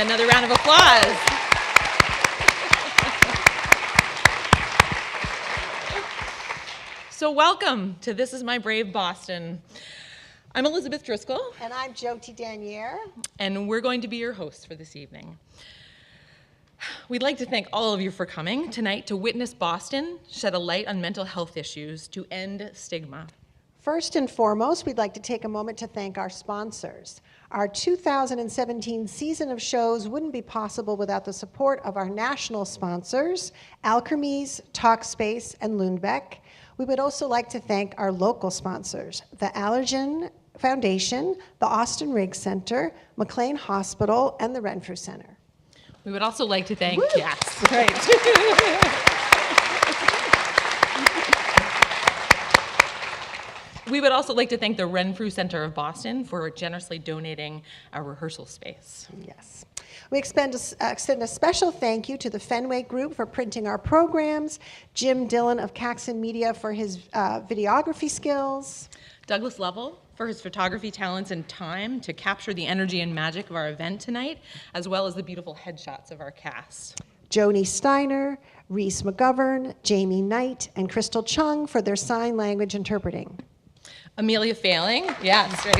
Another round of applause. So welcome to This Is My Brave Boston. I'm Elizabeth Driscoll. And I'm Jyoti Daniere. And we're going to be your hosts for this evening. We'd like to thank all of you for coming tonight to witness Boston shed a light on mental health issues to end stigma. First and foremost, we'd like to take a moment to thank our sponsors. Our 2017 season of shows wouldn't be possible without the support of our national sponsors, Alkermes, Talkspace, and Lundbeck. We would also like to thank our local sponsors, the Allergen Foundation, the Austin Riggs Center, McLean Hospital, and the Renfrew Center. We would also like to thank, Woo! yes, right. We would also like to thank the Renfrew Center of Boston for generously donating our rehearsal space. Yes. We extend a special thank you to the Fenway Group for printing our programs, Jim Dillon of Caxton Media for his videography skills, Douglas Lovell for his photography talents and time to capture the energy and magic of our event tonight, as well as the beautiful headshots of our cast. Joni Steiner, Reese McGovern, Jamie Knight, and Crystal Chung for their sign language interpreting. Amelia Failing, yes, right.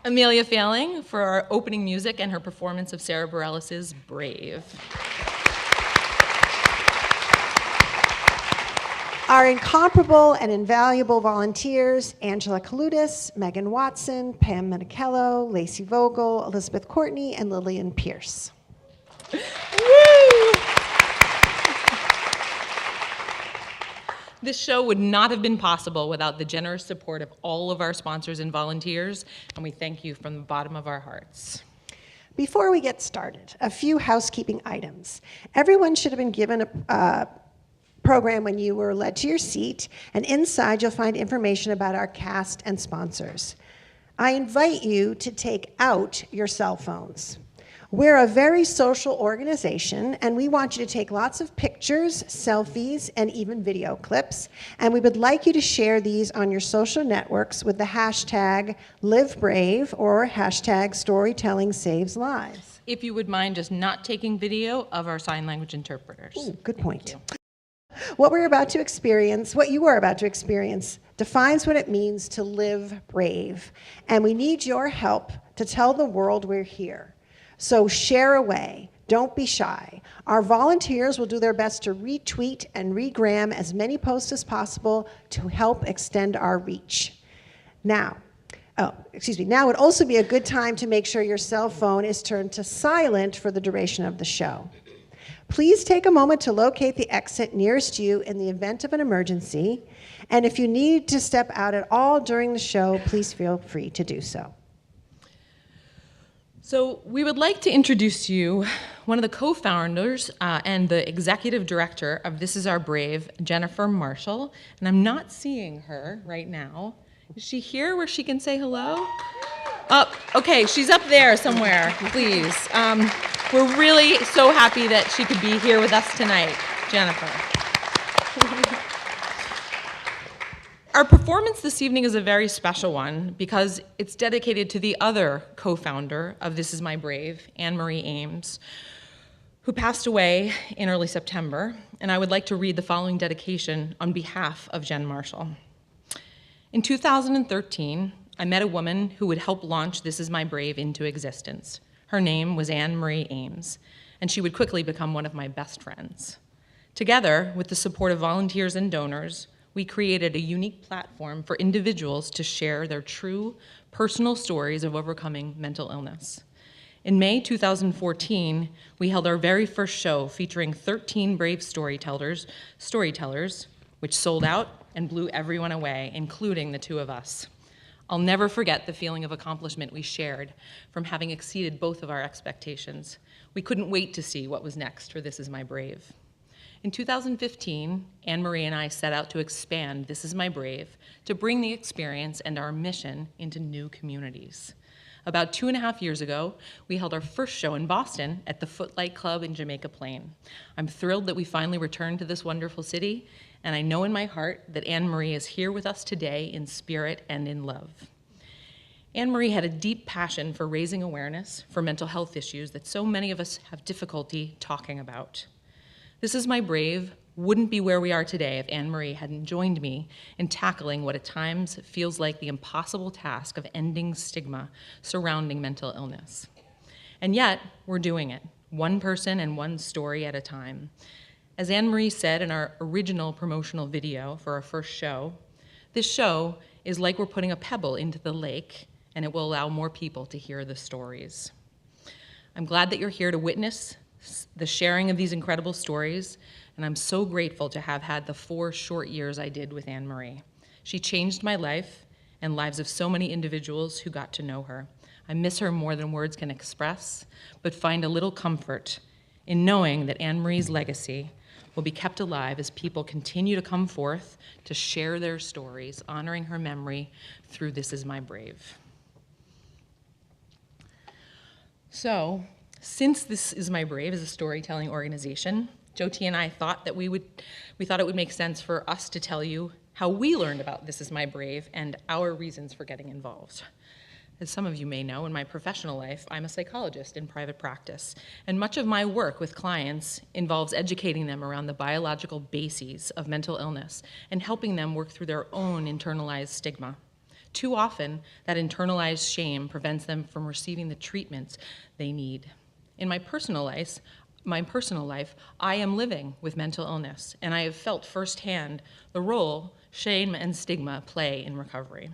Amelia Failing for our opening music and her performance of Sarah Bareilles' Brave. Our incomparable and invaluable volunteers, Angela Kaludis, Megan Watson, Pam Menichello, Lacey Vogel, Elizabeth Courtney, and Lillian Pierce. Woo! This show would not have been possible without the generous support of all of our sponsors and volunteers, and we thank you from the bottom of our hearts. Before we get started, a few housekeeping items. Everyone should have been given a program when you were led to your seat, and inside you'll find information about our cast and sponsors. I invite you to take out your cell phones. We're a very social organization, and we want you to take lots of pictures, selfies, and even video clips, and we would like you to share these on your social networks with the hashtag #LiveBrave or hashtag #StorytellingSavesLives. If you would mind just not taking video of our sign language interpreters. Ooh, good point. What you are about to experience, defines what it means to live brave, and we need your help to tell the world we're here. So share away, don't be shy. Our volunteers will do their best to retweet and regram as many posts as possible to help extend our reach. Now would also be a good time to make sure your cell phone is turned to silent for the duration of the show. Please take a moment to locate the exit nearest you in the event of an emergency, and if you need to step out at all during the show, please feel free to do so. So we would like to introduce you one of the co-founders and the executive director of This Is Our Brave, Jennifer Marshall, and I'm not seeing her right now. Is she here where she can say hello? Okay, she's up there somewhere, please. We're really so happy that she could be here with us tonight, Jennifer. Our performance this evening is a very special one because it's dedicated to the other co-founder of This Is My Brave, Ann Ames, who passed away in early September, and I would like to read the following dedication on behalf of Jen Marshall. In 2013, I met a woman who would help launch This Is My Brave into existence. Her name was Ann Ames, and she would quickly become one of my best friends. Together, with the support of volunteers and donors, we created a unique platform for individuals to share their true, personal stories of overcoming mental illness. In May 2014, we held our very first show featuring 13 brave storytellers, which sold out and blew everyone away, including the two of us. I'll never forget the feeling of accomplishment we shared from having exceeded both of our expectations. We couldn't wait to see what was next for This Is My Brave. In 2015, Ann Marie and I set out to expand This Is My Brave to bring the experience and our mission into new communities. About 2.5 years ago, we held our first show in Boston at the Footlight Club in Jamaica Plain. I'm thrilled that we finally returned to this wonderful city, and I know in my heart that Ann Marie is here with us today in spirit and in love. Ann Marie had a deep passion for raising awareness for mental health issues that so many of us have difficulty talking about. This Is My Brave wouldn't be where we are today if Ann Marie hadn't joined me in tackling what at times feels like the impossible task of ending stigma surrounding mental illness. And yet, we're doing it, one person and one story at a time. As Ann Marie said in our original promotional video for our first show, this show is like we're putting a pebble into the lake, and it will allow more people to hear the stories. I'm glad that you're here to witness the sharing of these incredible stories, and I'm so grateful to have had the 4 short years I did with Ann Marie. She changed my life and lives of so many individuals who got to know her. I miss her more than words can express, but find a little comfort in knowing that Ann Marie's legacy will be kept alive as people continue to come forth to share their stories, honoring her memory through This Is My Brave. So, since This Is My Brave is a storytelling organization, Jyoti and I thought that we thought it would make sense for us to tell you how we learned about This Is My Brave and our reasons for getting involved. As some of you may know, in my professional life, I'm a psychologist in private practice, and much of my work with clients involves educating them around the biological bases of mental illness and helping them work through their own internalized stigma. Too often, that internalized shame prevents them from receiving the treatments they need. In my personal life, I am living with mental illness, and I have felt firsthand the role shame and stigma play in recovery.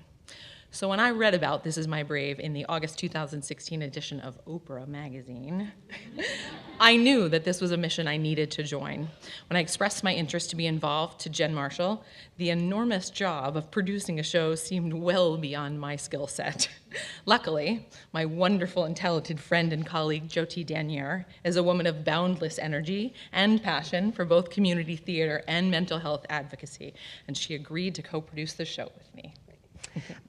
So when I read about This Is My Brave in the August 2016 edition of Oprah magazine, I knew that this was a mission I needed to join. When I expressed my interest to be involved to Jen Marshall, the enormous job of producing a show seemed well beyond my skill set. Luckily, my wonderful and talented friend and colleague Jyoti Daniere is a woman of boundless energy and passion for both community theater and mental health advocacy, and she agreed to co-produce the show with me.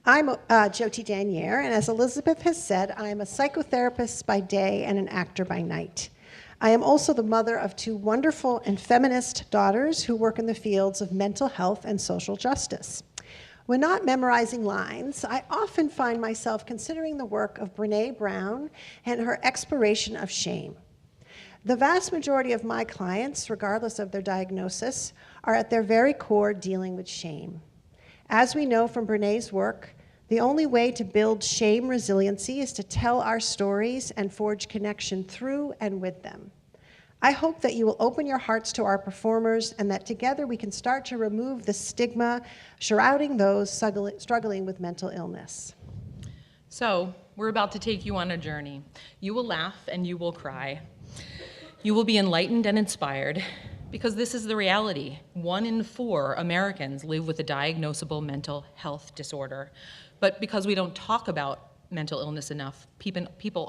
I'm Jyoti Daniere, and as Elizabeth has said, I'm a psychotherapist by day and an actor by night. I am also the mother of 2 wonderful and feminist daughters who work in the fields of mental health and social justice. When not memorizing lines, I often find myself considering the work of Brené Brown and her exploration of shame. The vast majority of my clients, regardless of their diagnosis, are at their very core dealing with shame. As we know from Brené's work, the only way to build shame resiliency is to tell our stories and forge connection through and with them. I hope that you will open your hearts to our performers and that together we can start to remove the stigma shrouding those struggling with mental illness. So, we're about to take you on a journey. You will laugh and you will cry. You will be enlightened and inspired, because this is the reality. 1 in 4 Americans live with a diagnosable mental health disorder. But because we don't talk about mental illness enough, people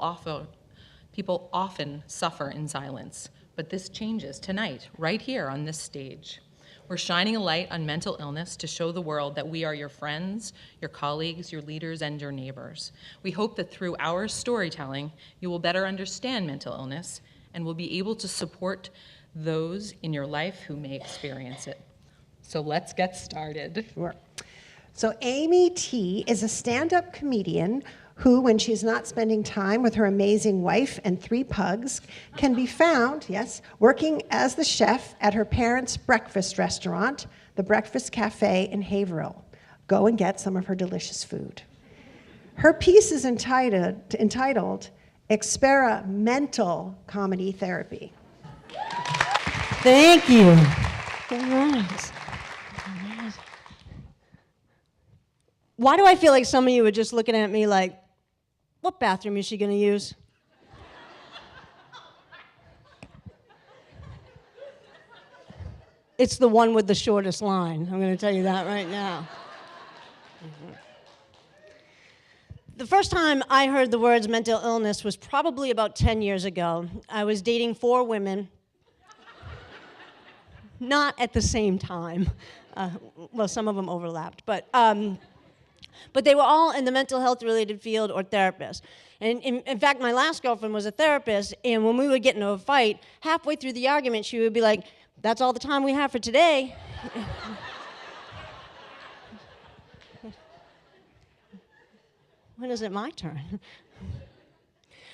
often suffer in silence. But this changes tonight, right here on this stage. We're shining a light on mental illness to show the world that we are your friends, your colleagues, your leaders, and your neighbors. We hope that through our storytelling, you will better understand mental illness and will be able to support those in your life who may experience it. So let's get started. Sure. So Amy T. is a stand-up comedian who, when she's not spending time with her amazing wife and 3 pugs, can be found, yes, working as the chef at her parents' breakfast restaurant, the Breakfast Cafe in Haverhill. Go and get some of her delicious food. Her piece is entitled Experimental Comedy Therapy. Thank you. All right. Why do I feel like some of you are just looking at me like, what bathroom is she going to use? It's the one with the shortest line. I'm going to tell you that right now. The first time I heard the words mental illness was probably about 10 years ago. I was dating 4 women. Not at the same time. Well, some of them overlapped, but they were all in the mental health related field or therapists. And in fact, my last girlfriend was a therapist, and when we would get into a fight, halfway through the argument, she would be like, "That's all the time we have for today." When is it my turn?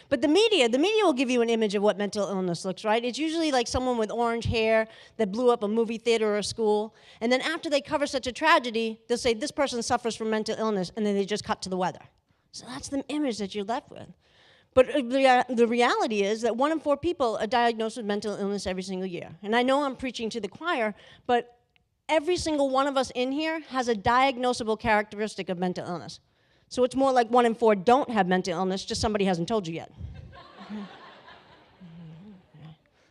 But the media will give you an image of what mental illness looks, right? It's usually like someone with orange hair that blew up a movie theater or a school. And then after they cover such a tragedy, they'll say, this person suffers from mental illness, and then they just cut to the weather. So that's the image that you're left with. But the reality is that 1 in 4 people are diagnosed with mental illness every single year. And I know I'm preaching to the choir, but every single one of us in here has a diagnosable characteristic of mental illness. So it's more like 1 in 4 don't have mental illness, just somebody hasn't told you yet.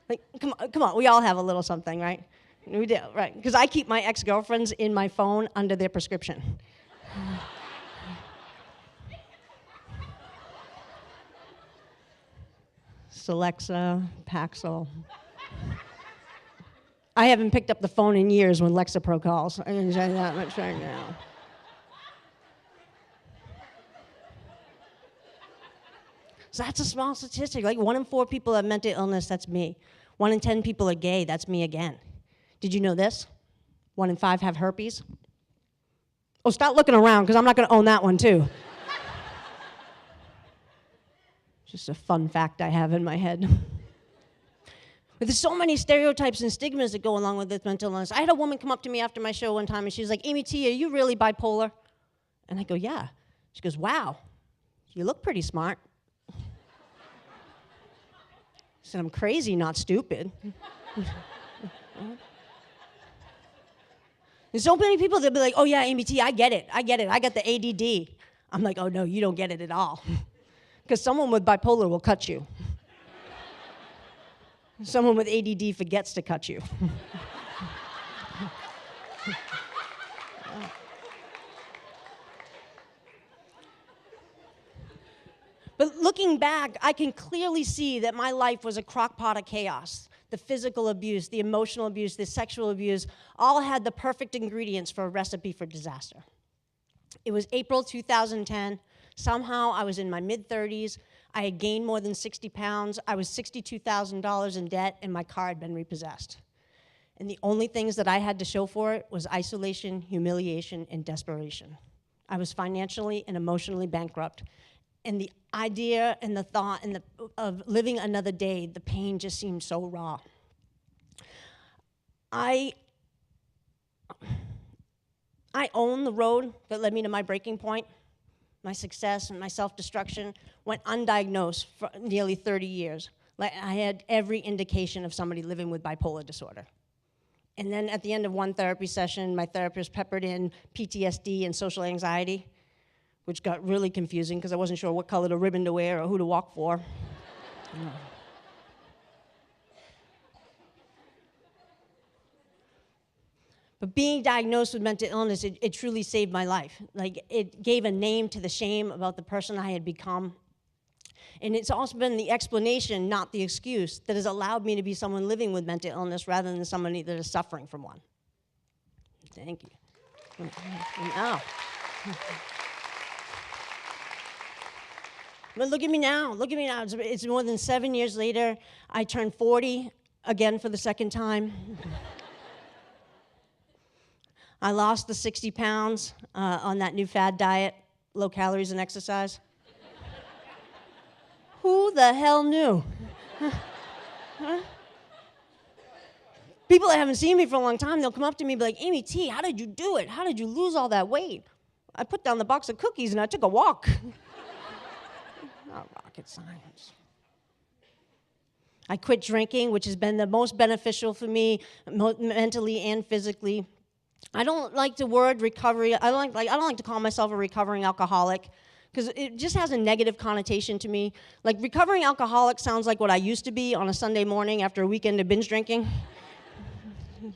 Like, come on, we all have a little something, right? We do, right? Because I keep my ex-girlfriends in my phone under their prescription. Celexa, Paxil. I haven't picked up the phone in years when Lexapro calls. I can tell you that much right now. So that's a small statistic. Like 1 in 4 people have mental illness, that's me. 1 in 10 people are gay, that's me again. Did you know this? 1 in 5 have herpes. Oh, stop looking around, because I'm not going to own that one, too. Just a fun fact I have in my head. But there's so many stereotypes and stigmas that go along with this mental illness. I had a woman come up to me after my show one time, and she was like, Amy T, are you really bipolar? And I go, yeah. She goes, wow, you look pretty smart. I said, I'm crazy, not stupid. There's so many people that be like, oh yeah, Amy T, I get it, I got the ADD. I'm like, oh no, you don't get it at all. Because someone with bipolar will cut you. Someone with ADD forgets to cut you. But looking back, I can clearly see that my life was a crock pot of chaos. The physical abuse, the emotional abuse, the sexual abuse, all had the perfect ingredients for a recipe for disaster. It was April 2010. Somehow I was in my mid-30s. I had gained more than 60 pounds. I was $62,000 in debt, and my car had been repossessed. And the only things that I had to show for it was isolation, humiliation, and desperation. I was financially and emotionally bankrupt. And the idea and the thought of living another day, the pain just seemed so raw. I own the road that led me to my breaking point. My success and my self-destruction went undiagnosed for nearly 30 years. Like I had every indication of somebody living with bipolar disorder. And then at the end of one therapy session, my therapist peppered in PTSD and social anxiety, which got really confusing because I wasn't sure what color the ribbon to wear or who to walk for. But being diagnosed with mental illness, it truly saved my life. Like, it gave a name to the shame about the person I had become. And it's also been the explanation, not the excuse, that has allowed me to be someone living with mental illness rather than somebody that is suffering from one. Thank you. Now. But look at me now. Look at me now. It's more than 7 years later. I turned 40 again for the second time. I lost the 60 pounds on that new fad diet, low calories and exercise. Who the hell knew? Huh? People that haven't seen me for a long time, they'll come up to me and be like, Amy T, how did you do it? How did you lose all that weight? I put down the box of cookies and I took a walk. Not rocket science. I quit drinking, which has been the most beneficial for me, mentally and physically. I don't like the word recovery. I don't like to call myself a recovering alcoholic because it just has a negative connotation to me. Like, recovering alcoholic sounds like what I used to be on a Sunday morning after a weekend of binge drinking.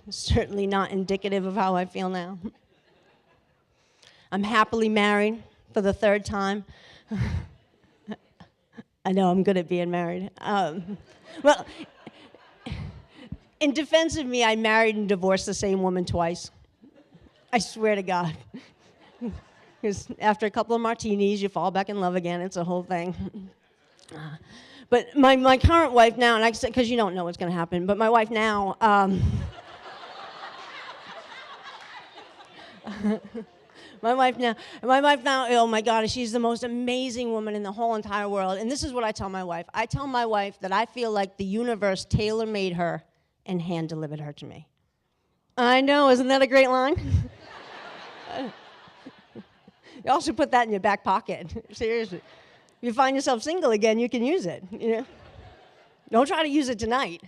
Certainly not indicative of how I feel now. I'm happily married for the 3rd time. I know I'm good at being married. Well, in defense of me, I married and divorced the same woman twice. I swear to God. Because after a couple of martinis, you fall back in love again. It's a whole thing. But my current wife now, and I said, because you don't know what's going to happen, but my wife now, My wife now, oh my God, she's the most amazing woman in the whole entire world. And this is what I tell my wife. I tell my wife that I feel like the universe tailor-made her and hand-delivered her to me. I know, isn't that a great line? You also put that in your back pocket, seriously. If you find yourself single again, you can use it, you know? Don't try to use it tonight.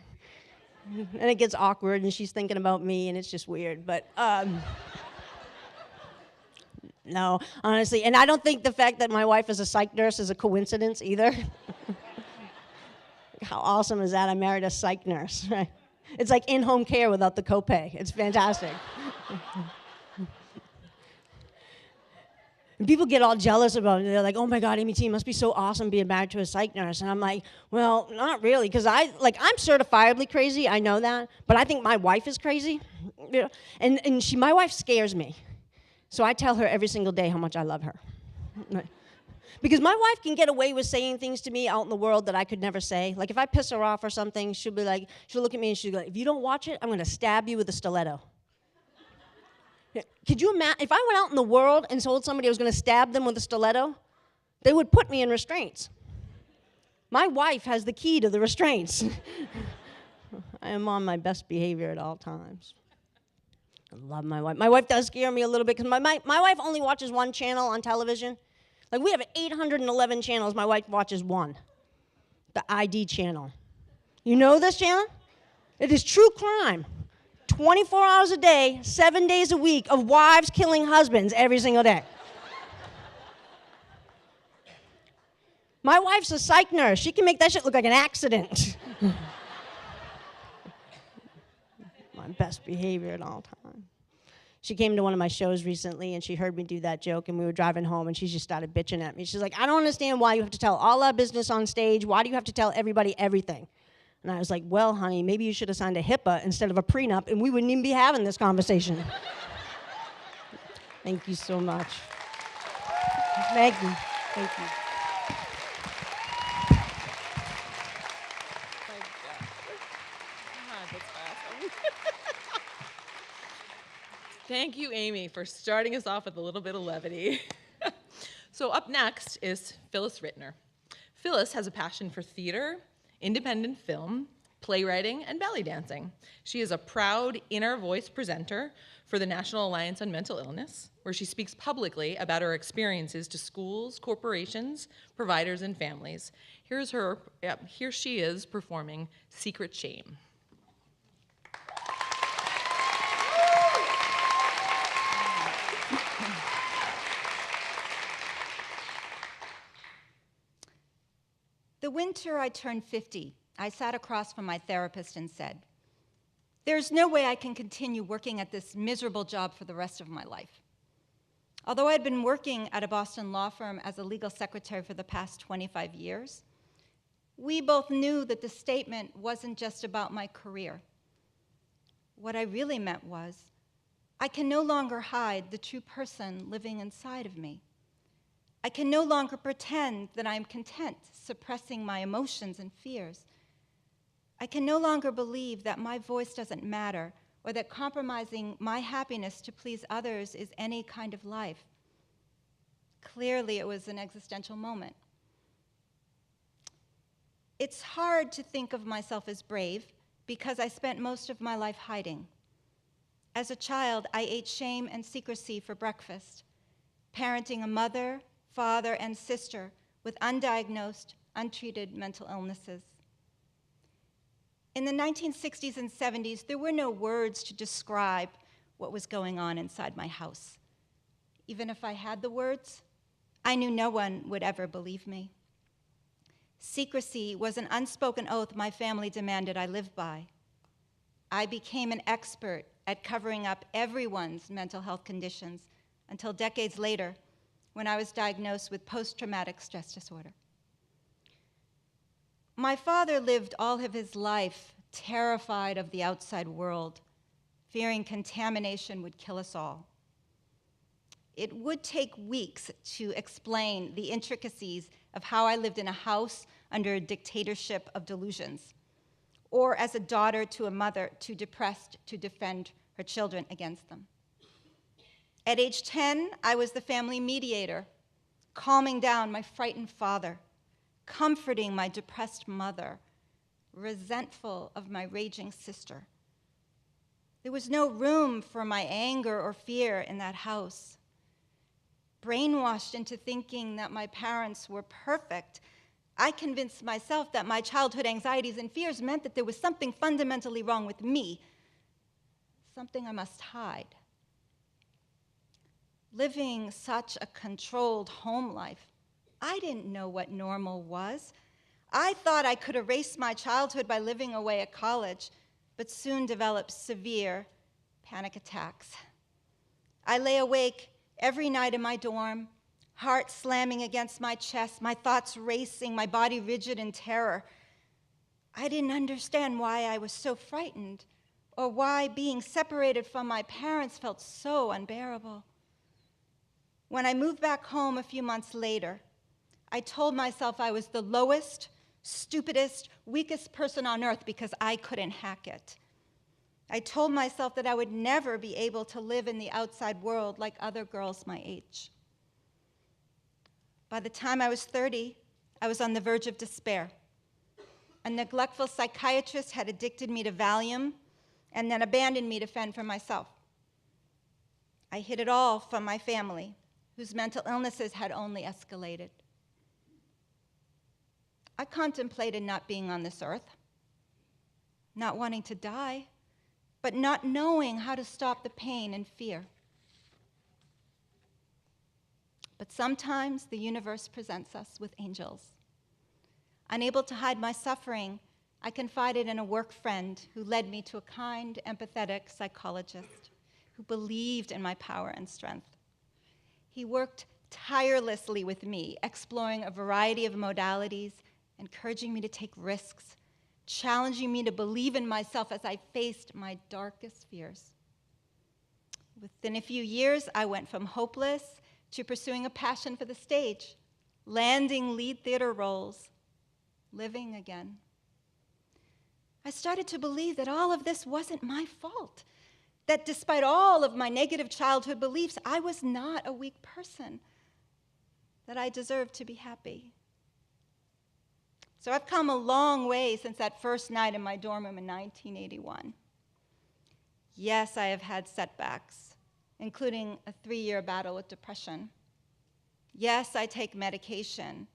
And it gets awkward, and she's thinking about me, and it's just weird, but, no, honestly, and I don't think the fact that my wife is a psych nurse is a coincidence either. How awesome is that? I married a psych nurse, right? It's like in-home care without the copay. It's fantastic. And people get all jealous about it. They're like, oh my God, Amy T, it must be so awesome being married to a psych nurse. And I'm like, well, not really, because I'm certifiably crazy, I know that, but I think my wife is crazy. You know? And my wife scares me. So I tell her every single day how much I love her. Because my wife can get away with saying things to me out in the world that I could never say. Like if I piss her off or something, she'll look at me and she'll go, if you don't watch it, I'm gonna stab you with a stiletto. Could you imagine, if I went out in the world and told somebody I was gonna stab them with a stiletto, they would put me in restraints. My wife has the key to the restraints. I am on my best behavior at all times. I love my wife. My wife does scare me a little bit because my wife only watches one channel on television. Like we have 811 channels, my wife watches one. The ID channel. You know this channel? It is true crime. 24 hours a day, 7 days a week of wives killing husbands every single day. My wife's a psych nurse. She can make that shit look like an accident. My best behavior at all times. She came to one of my shows recently, and she heard me do that joke, and we were driving home, and she just started bitching at me. She's like, I don't understand why you have to tell all our business on stage. Why do you have to tell everybody everything? And I was like, well, honey, maybe you should have signed a HIPAA instead of a prenup, and we wouldn't even be having this conversation. Thank you so much. Thank you. Thank you. Thank you, Amy, for starting us off with a little bit of levity. So up next is Phyllis Ritenour. Phyllis has a passion for theater, independent film, playwriting, and belly dancing. She is a proud inner voice presenter for the National Alliance on Mental Illness, where she speaks publicly about her experiences to schools, corporations, providers, and families. Here she is performing Secret Shame. The winter I turned 50, I sat across from my therapist and said, there's no way I can continue working at this miserable job for the rest of my life. Although I'd been working at a Boston law firm as a legal secretary for the past 25 years, we both knew that the statement wasn't just about my career. What I really meant was, I can no longer hide the true person living inside of me. I can no longer pretend that I'm content, suppressing my emotions and fears. I can no longer believe that my voice doesn't matter or that compromising my happiness to please others is any kind of life. Clearly, it was an existential moment. It's hard to think of myself as brave because I spent most of my life hiding. As a child, I ate shame and secrecy for breakfast, parenting a mother, father, and sister with undiagnosed, untreated mental illnesses. In the 1960s and 70s, there were no words to describe what was going on inside my house. Even if I had the words, I knew no one would ever believe me. Secrecy was an unspoken oath my family demanded I live by. I became an expert at covering up everyone's mental health conditions until decades later, when I was diagnosed with post-traumatic stress disorder. My father lived all of his life terrified of the outside world, fearing contamination would kill us all. It would take weeks to explain the intricacies of how I lived in a house under a dictatorship of delusions, or as a daughter to a mother too depressed to defend her children against them. At age 10, I was the family mediator, calming down my frightened father, comforting my depressed mother, resentful of my raging sister. There was no room for my anger or fear in that house. Brainwashed into thinking that my parents were perfect, I convinced myself that my childhood anxieties and fears meant that there was something fundamentally wrong with me, something I must hide. Living such a controlled home life, I didn't know what normal was. I thought I could erase my childhood by living away at college, but soon developed severe panic attacks. I lay awake every night in my dorm, heart slamming against my chest, my thoughts racing, my body rigid in terror. I didn't understand why I was so frightened, or why being separated from my parents felt so unbearable. When I moved back home a few months later, I told myself I was the lowest, stupidest, weakest person on earth because I couldn't hack it. I told myself that I would never be able to live in the outside world like other girls my age. By the time I was 30, I was on the verge of despair. A neglectful psychiatrist had addicted me to Valium and then abandoned me to fend for myself. I hid it all from my family, whose mental illnesses had only escalated. I contemplated not being on this earth, not wanting to die, but not knowing how to stop the pain and fear. But sometimes the universe presents us with angels. Unable to hide my suffering, I confided in a work friend who led me to a kind, empathetic psychologist who believed in my power and strength. He worked tirelessly with me, exploring a variety of modalities, encouraging me to take risks, challenging me to believe in myself as I faced my darkest fears. Within a few years, I went from hopeless to pursuing a passion for the stage, landing lead theater roles, living again. I started to believe that all of this wasn't my fault, that despite all of my negative childhood beliefs, I was not a weak person, that I deserved to be happy. So I've come a long way since that first night in my dorm room in 1981. Yes, I have had setbacks, including a 3-year battle with depression. Yes, I take medication.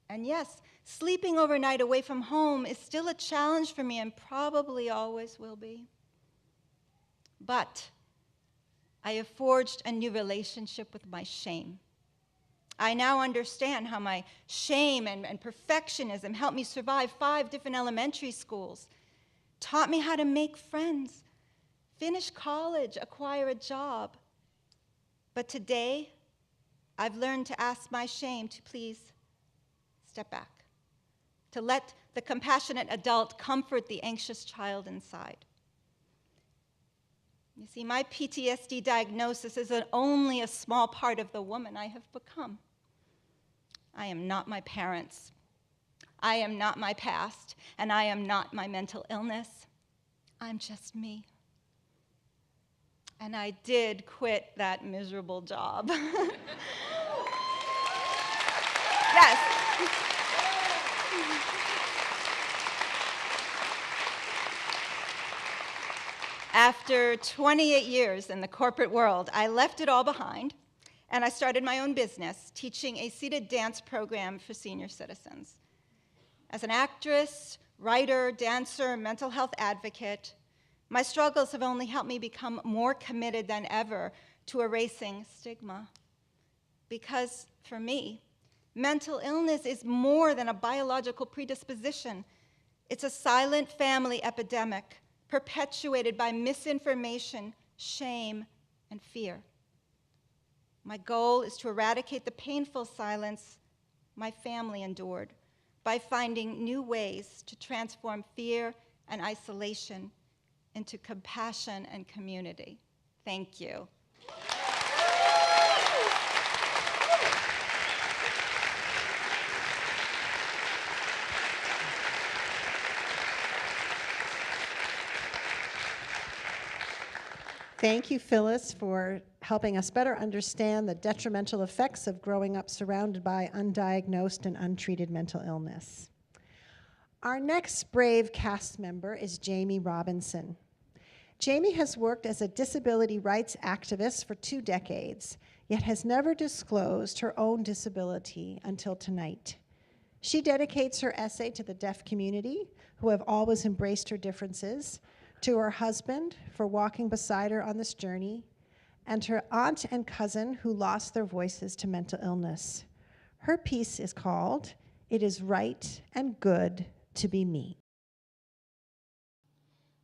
And yes, sleeping overnight away from home is still a challenge for me and probably always will be. But I have forged a new relationship with my shame. I now understand how my shame and perfectionism helped me survive 5 different elementary schools, taught me how to make friends, finish college, acquire a job. But today, I've learned to ask my shame to please step back, to let the compassionate adult comfort the anxious child inside. You see, my PTSD diagnosis is only a small part of the woman I have become. I am not my parents. I am not my past, and I am not my mental illness. I'm just me. And I did quit that miserable job. Yes. After 28 years in the corporate world, I left it all behind, and I started my own business, teaching a seated dance program for senior citizens. As an actress, writer, dancer, mental health advocate, my struggles have only helped me become more committed than ever to erasing stigma. Because for me, mental illness is more than a biological predisposition. It's a silent family epidemic perpetuated by misinformation, shame, and fear. My goal is to eradicate the painful silence my family endured by finding new ways to transform fear and isolation into compassion and community. Thank you. Thank you, Phyllis, for helping us better understand the detrimental effects of growing up surrounded by undiagnosed and untreated mental illness. Our next brave cast member is Jamie Robinson. Jamie has worked as a disability rights activist for 2 decades, yet has never disclosed her own disability until tonight. She dedicates her essay to the deaf community, who have always embraced her differences, to her husband for walking beside her on this journey, and her aunt and cousin who lost their voices to mental illness. Her piece is called, "It is Right and Good to Be Me."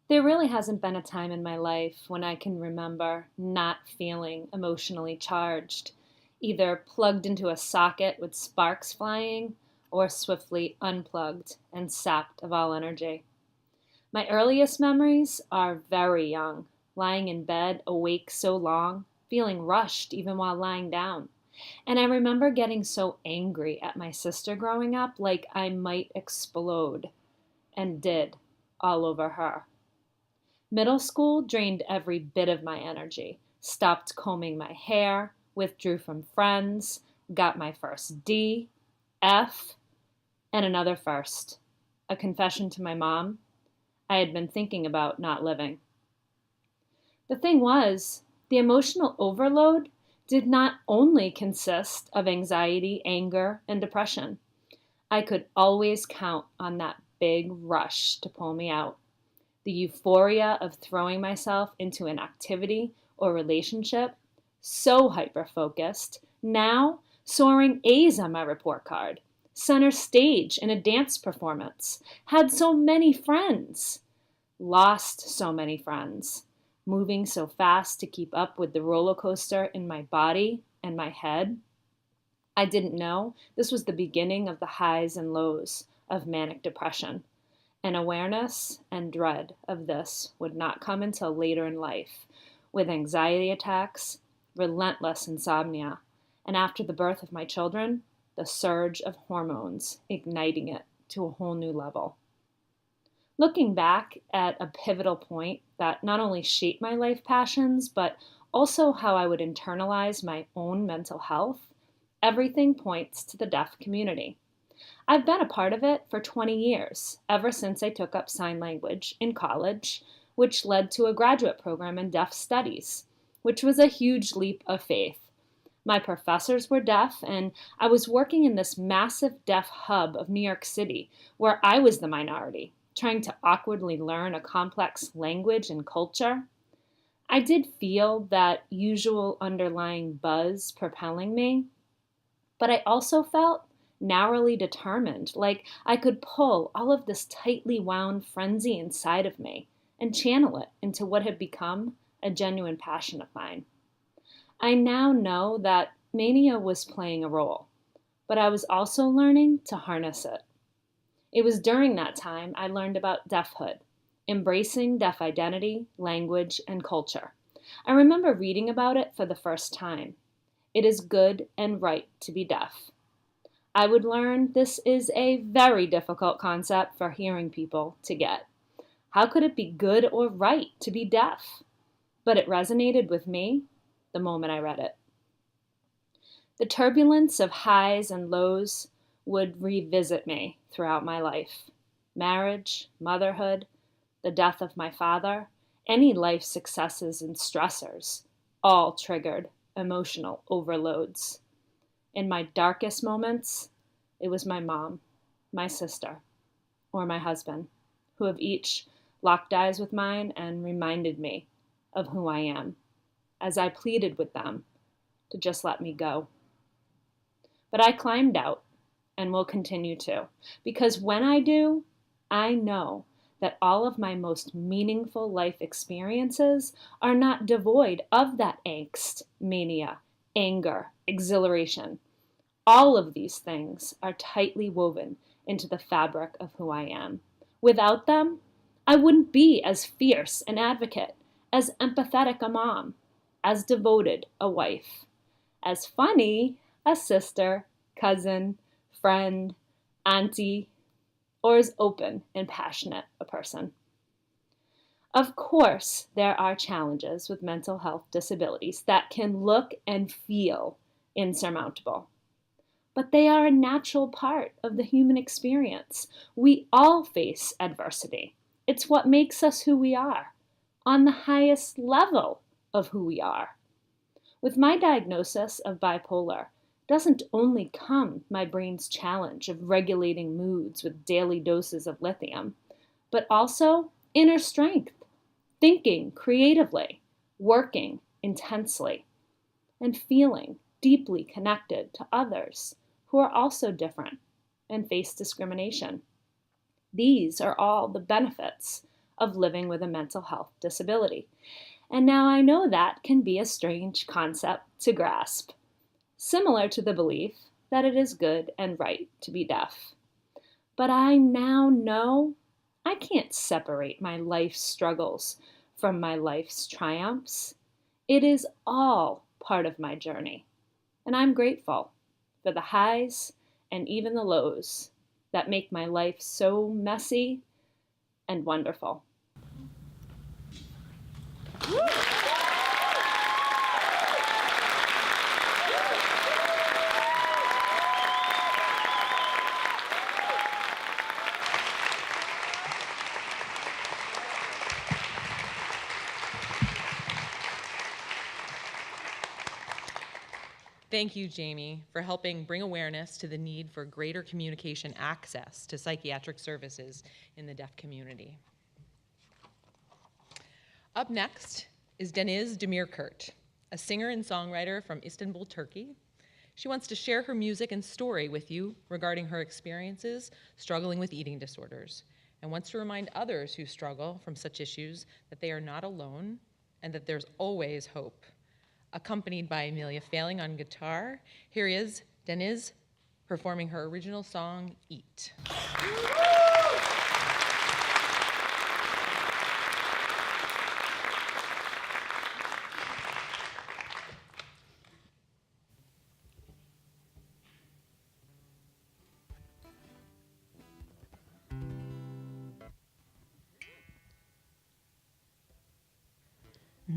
There really hasn't been a time in my life when I can remember not feeling emotionally charged, either plugged into a socket with sparks flying or swiftly unplugged and sapped of all energy. My earliest memories are very young, lying in bed, awake so long, feeling rushed even while lying down. And I remember getting so angry at my sister growing up, like I might explode, and did, all over her. Middle school drained every bit of my energy, stopped combing my hair, withdrew from friends, got my first D, F, and another first. A confession to my mom. I had been thinking about not living. The thing was, the emotional overload did not only consist of anxiety, anger, and depression. I could always count on that big rush to pull me out. The euphoria of throwing myself into an activity or relationship, so hyper-focused, now soaring A's on my report card, center stage in a dance performance, had so many friends, lost so many friends, moving so fast to keep up with the roller coaster in my body and my head. I didn't know this was the beginning of the highs and lows of manic depression. And awareness and dread of this would not come until later in life, with anxiety attacks, relentless insomnia, and after the birth of my children, the surge of hormones igniting it to a whole new level. Looking back at a pivotal point that not only shaped my life passions, but also how I would internalize my own mental health, everything points to the deaf community. I've been a part of it for 20 years, ever since I took up sign language in college, which led to a graduate program in deaf studies, which was a huge leap of faith. My professors were deaf, and I was working in this massive deaf hub of New York City, where I was the minority, trying to awkwardly learn a complex language and culture. I did feel that usual underlying buzz propelling me, but I also felt narrowly determined, like I could pull all of this tightly wound frenzy inside of me and channel it into what had become a genuine passion of mine. I now know that mania was playing a role, but I was also learning to harness it. It was during that time I learned about deafhood, embracing deaf identity, language, and culture. I remember reading about it for the first time. It is good and right to be deaf. I would learn this is a very difficult concept for hearing people to get. How could it be good or right to be deaf? But it resonated with me the moment I read it. The turbulence of highs and lows would revisit me throughout my life. Marriage, motherhood, the death of my father, any life successes and stressors, all triggered emotional overloads. In my darkest moments, it was my mom, my sister, or my husband, who have each locked eyes with mine and reminded me of who I am, as I pleaded with them to just let me go. But I climbed out and will continue to, because when I do, I know that all of my most meaningful life experiences are not devoid of that angst, mania, anger, exhilaration. All of these things are tightly woven into the fabric of who I am. Without them, I wouldn't be as fierce an advocate, as empathetic a mom, as devoted a wife, as funny a sister, cousin, friend, auntie, or as open and passionate a person. Of course, there are challenges with mental health disabilities that can look and feel insurmountable, but they are a natural part of the human experience. We all face adversity. It's what makes us who we are, on the highest level of who we are. With my diagnosis of bipolar, doesn't only come my brain's challenge of regulating moods with daily doses of lithium, but also inner strength, thinking creatively, working intensely, and feeling deeply connected to others who are also different and face discrimination. These are all the benefits of living with a mental health disability. And now I know that can be a strange concept to grasp, similar to the belief that it is good and right to be deaf. But I now know I can't separate my life's struggles from my life's triumphs. It is all part of my journey, and I'm grateful for the highs and even the lows that make my life so messy and wonderful. Thank you, Jamie, for helping bring awareness to the need for greater communication access to psychiatric services in the deaf community. Up next is Deniz Demirkurt, a singer and songwriter from Istanbul, Turkey. She wants to share her music and story with you regarding her experiences struggling with eating disorders, and wants to remind others who struggle from such issues that they are not alone and that there's always hope. Accompanied by Amelia Failing on guitar, here is Deniz performing her original song, Eat.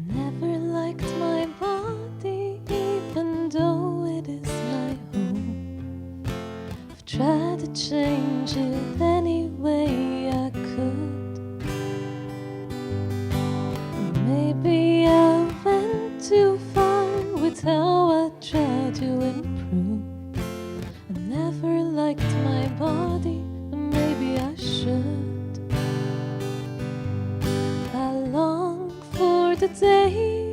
Never liked my body, even though it is my home. I've tried to change it any way I could. Maybe I went too far with how I tried to improve. I never liked my body, and maybe I should. I long for the day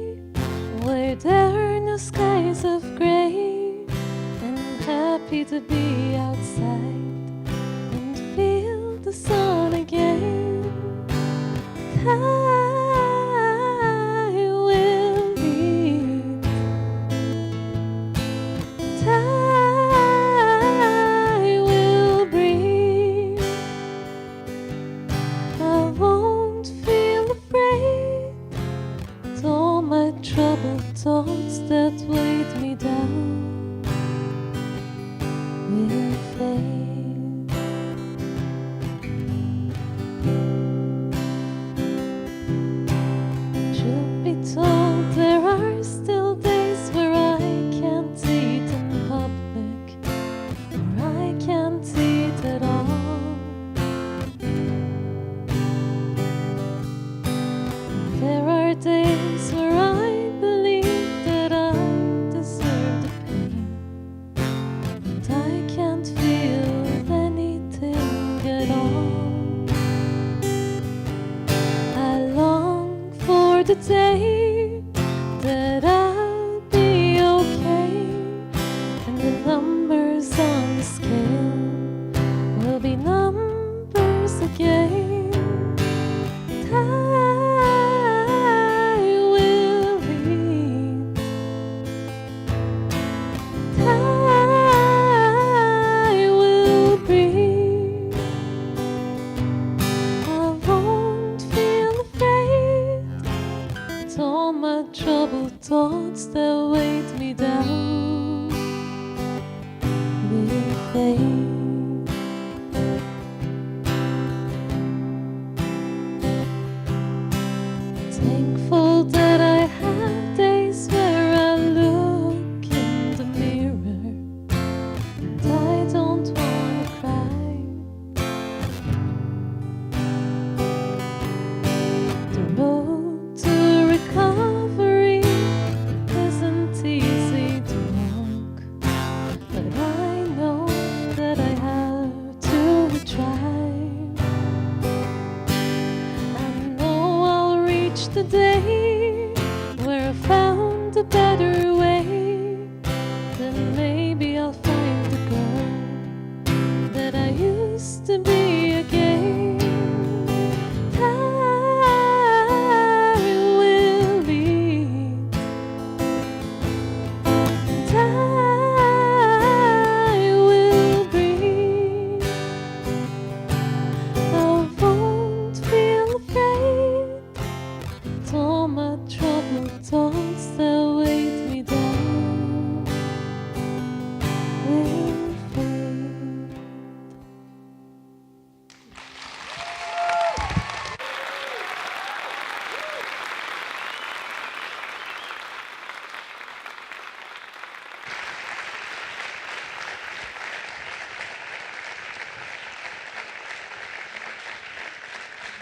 where there are no skies of gray, and I'm happy to be outside and feel the sun again. I will eat. I will breathe. I won't feel afraid. With all my troubled thoughts that weighed me down will fade. Truth be told, there are still days where I can't eat in public, where I can't eat at all. There are days where I believe that I deserve the pain, but I can't feel anything at all. I long for the day that I'll be okay, and the numbers on the scale will be numbers again. I will eat. I will breathe. I won't feel afraid. It's all my troubled thoughts that weighed me down will fade.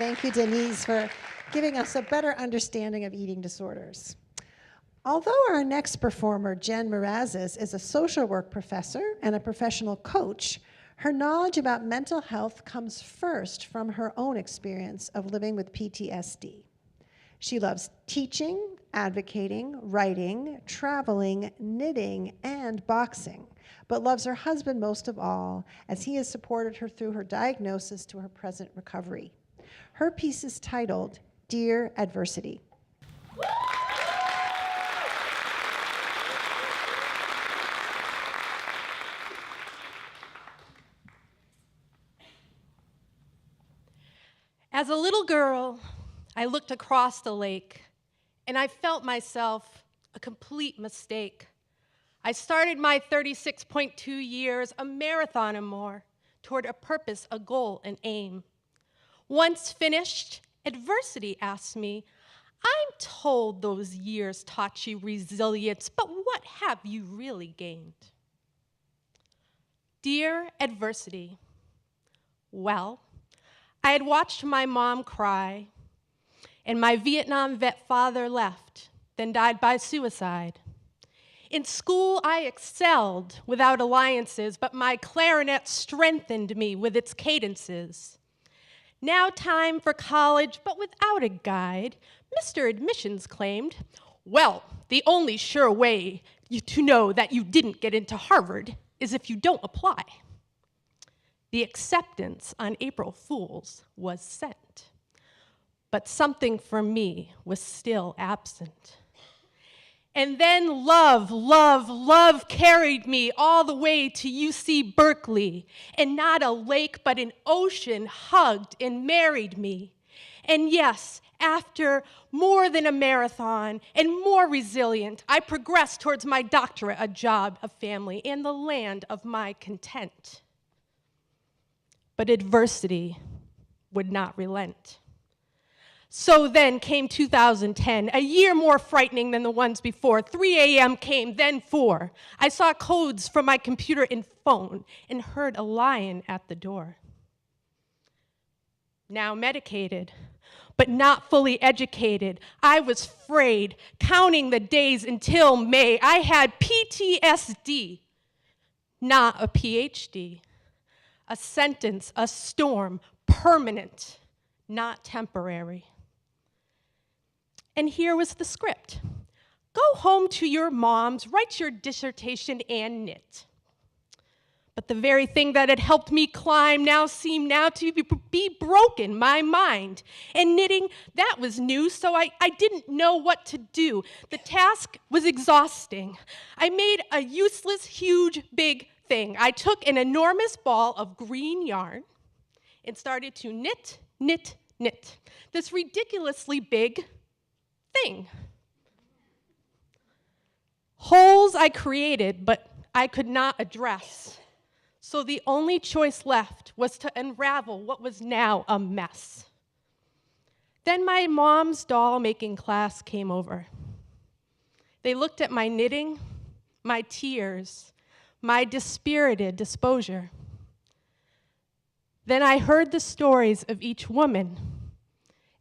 Thank you, Denise, for giving us a better understanding of eating disorders. Although our next performer, Jen Merazes, is a social work professor and a professional coach, her knowledge about mental health comes first from her own experience of living with PTSD. She loves teaching, advocating, writing, traveling, knitting, and boxing, but loves her husband most of all, as he has supported her through her diagnosis to her present recovery. Her piece is titled, Dear Adversity. As a little girl, I looked across the lake, and I felt myself a complete mistake. I started my 36.2 years, a marathon or more, toward a purpose, a goal, an aim. Once finished, adversity asked me, I'm told those years taught you resilience, but what have you really gained? Dear adversity, well, I had watched my mom cry, and my Vietnam vet father left, then died by suicide. In school, I excelled without alliances, but my clarinet strengthened me with its cadences. Now time for college, but without a guide, Mr. Admissions claimed, well, the only sure way to know that you didn't get into Harvard is if you don't apply. The acceptance on April Fools was sent, but something for me was still absent. And then love carried me all the way to UC Berkeley, and not a lake but an ocean hugged and married me. And yes, after more than a marathon and more resilient, I progressed towards my doctorate, a job, a family, and the land of my content. But adversity would not relent. So then came 2010, a year more frightening than the ones before. 3 a.m. came, then 4. I saw codes from my computer and phone and heard a lion at the door. Now medicated, but not fully educated, I was frayed, counting the days until May. I had PTSD, not a PhD. A sentence, a storm, permanent, not temporary. And here was the script. Go home to your moms, write your dissertation, and knit. But the very thing that had helped me climb now seemed now to be broken, my mind. And knitting, that was new, so I didn't know what to do. The task was exhausting. I made a useless, huge, big thing. I took an enormous ball of green yarn and started to knit, knit, knit. This ridiculously big thing. Holes I created, but I could not address. So the only choice left was to unravel what was now a mess. Then my mom's doll-making class came over. They looked at my knitting, my tears, my dispirited disposure. Then I heard the stories of each woman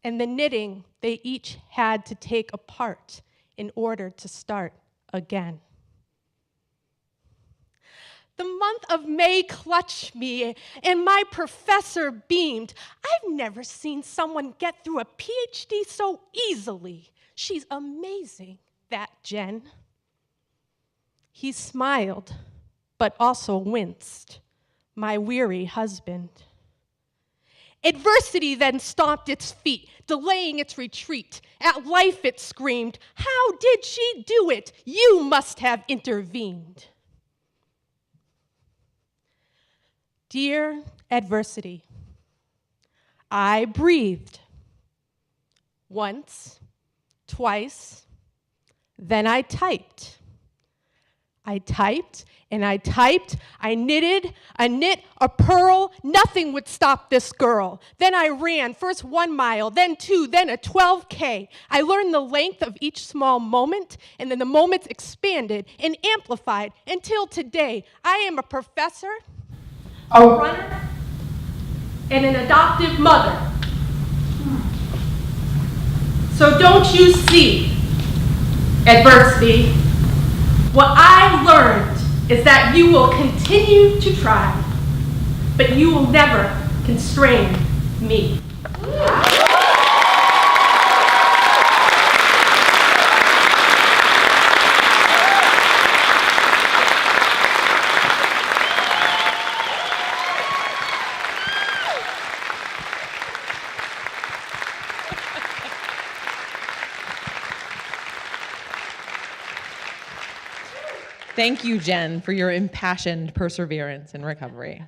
and the knitting they each had to take apart in order to start again. The month of May clutched me, and my professor beamed. I've never seen someone get through a PhD so easily. She's amazing, that Jen. He smiled, but also winced, my weary husband. Adversity then stomped its feet, delaying its retreat. At life it screamed, how did she do it? You must have intervened. Dear adversity, I breathed. Once, twice, then I typed. I typed and I typed, I knitted, a knit, a purl, nothing would stop this girl. Then I ran, first 1 mile, then 2, then a 12K. I learned the length of each small moment, and then the moments expanded and amplified until today. I am a professor, a runner, and an adoptive mother. So don't you see adversity? What I've learned is that you will continue to try, but you will never constrain me. Thank you, Jen, for your impassioned perseverance in recovery.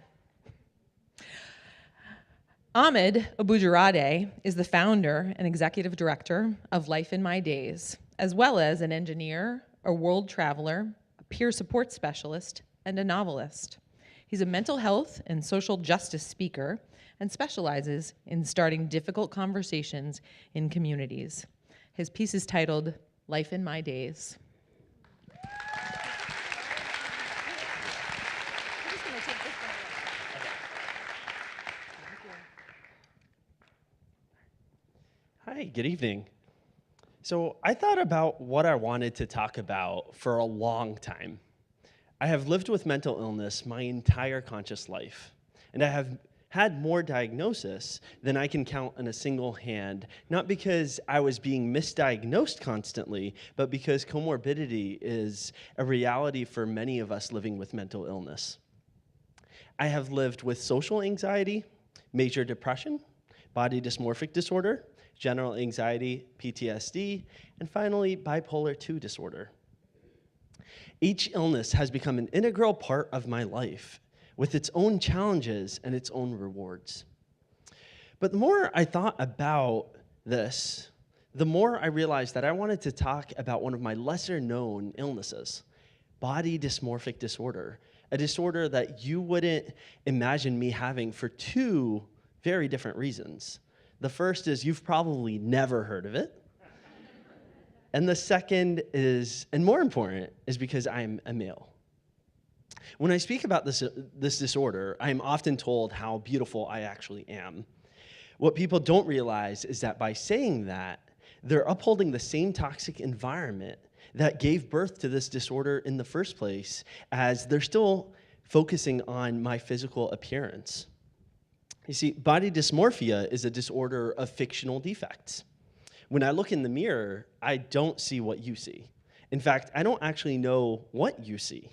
Ahmed OBrien is the founder and executive director of Life in My Days, as well as an engineer, a world traveler, a peer support specialist, and a novelist. He's a mental health and social justice speaker and specializes in starting difficult conversations in communities. His piece is titled Life in My Days. Hi, good evening. So I thought about what I wanted to talk about for a long time. I have lived with mental illness my entire conscious life, and I have had more diagnosis than I can count on a single hand, not because I was being misdiagnosed constantly, but because comorbidity is a reality for many of us living with mental illness. I have lived with social anxiety, major depression, body dysmorphic disorder, general anxiety, PTSD, and finally, bipolar II disorder. Each illness has become an integral part of my life, with its own challenges and its own rewards. But the more I thought about this, the more I realized that I wanted to talk about one of my lesser-known illnesses, body dysmorphic disorder, a disorder that you wouldn't imagine me having for two very different reasons. The first is you've probably never heard of it. And the second is, and more important, is because I'm a male. When I speak about this disorder, I am often told how beautiful I actually am. What people don't realize is that by saying that, they're upholding the same toxic environment that gave birth to this disorder in the first place, as they're still focusing on my physical appearance. You see, body dysmorphia is a disorder of fictional defects. When I look in the mirror, I don't see what you see. In fact, I don't actually know what you see.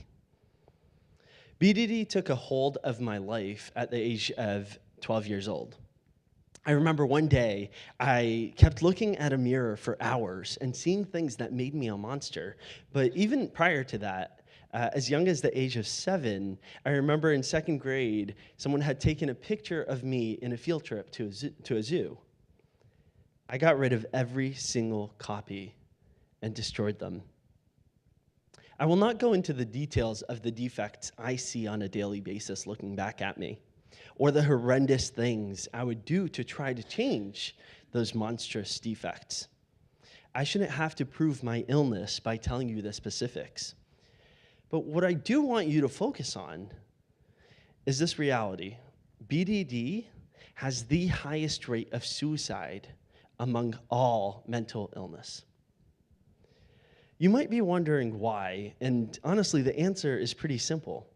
BDD took a hold of my life at the age of 12 years old. I remember one day, I kept looking at a mirror for hours and seeing things that made me a monster. But even prior to that, as young as the age of 7, I remember in 2nd grade, someone had taken a picture of me in a field trip to a zoo. I got rid of every single copy and destroyed them. I will not go into the details of the defects I see on a daily basis looking back at me, or the horrendous things I would do to try to change those monstrous defects. I shouldn't have to prove my illness by telling you the specifics. But what I do want you to focus on is this reality. BDD has the highest rate of suicide among all mental illness. You might be wondering why, and honestly, the answer is pretty simple.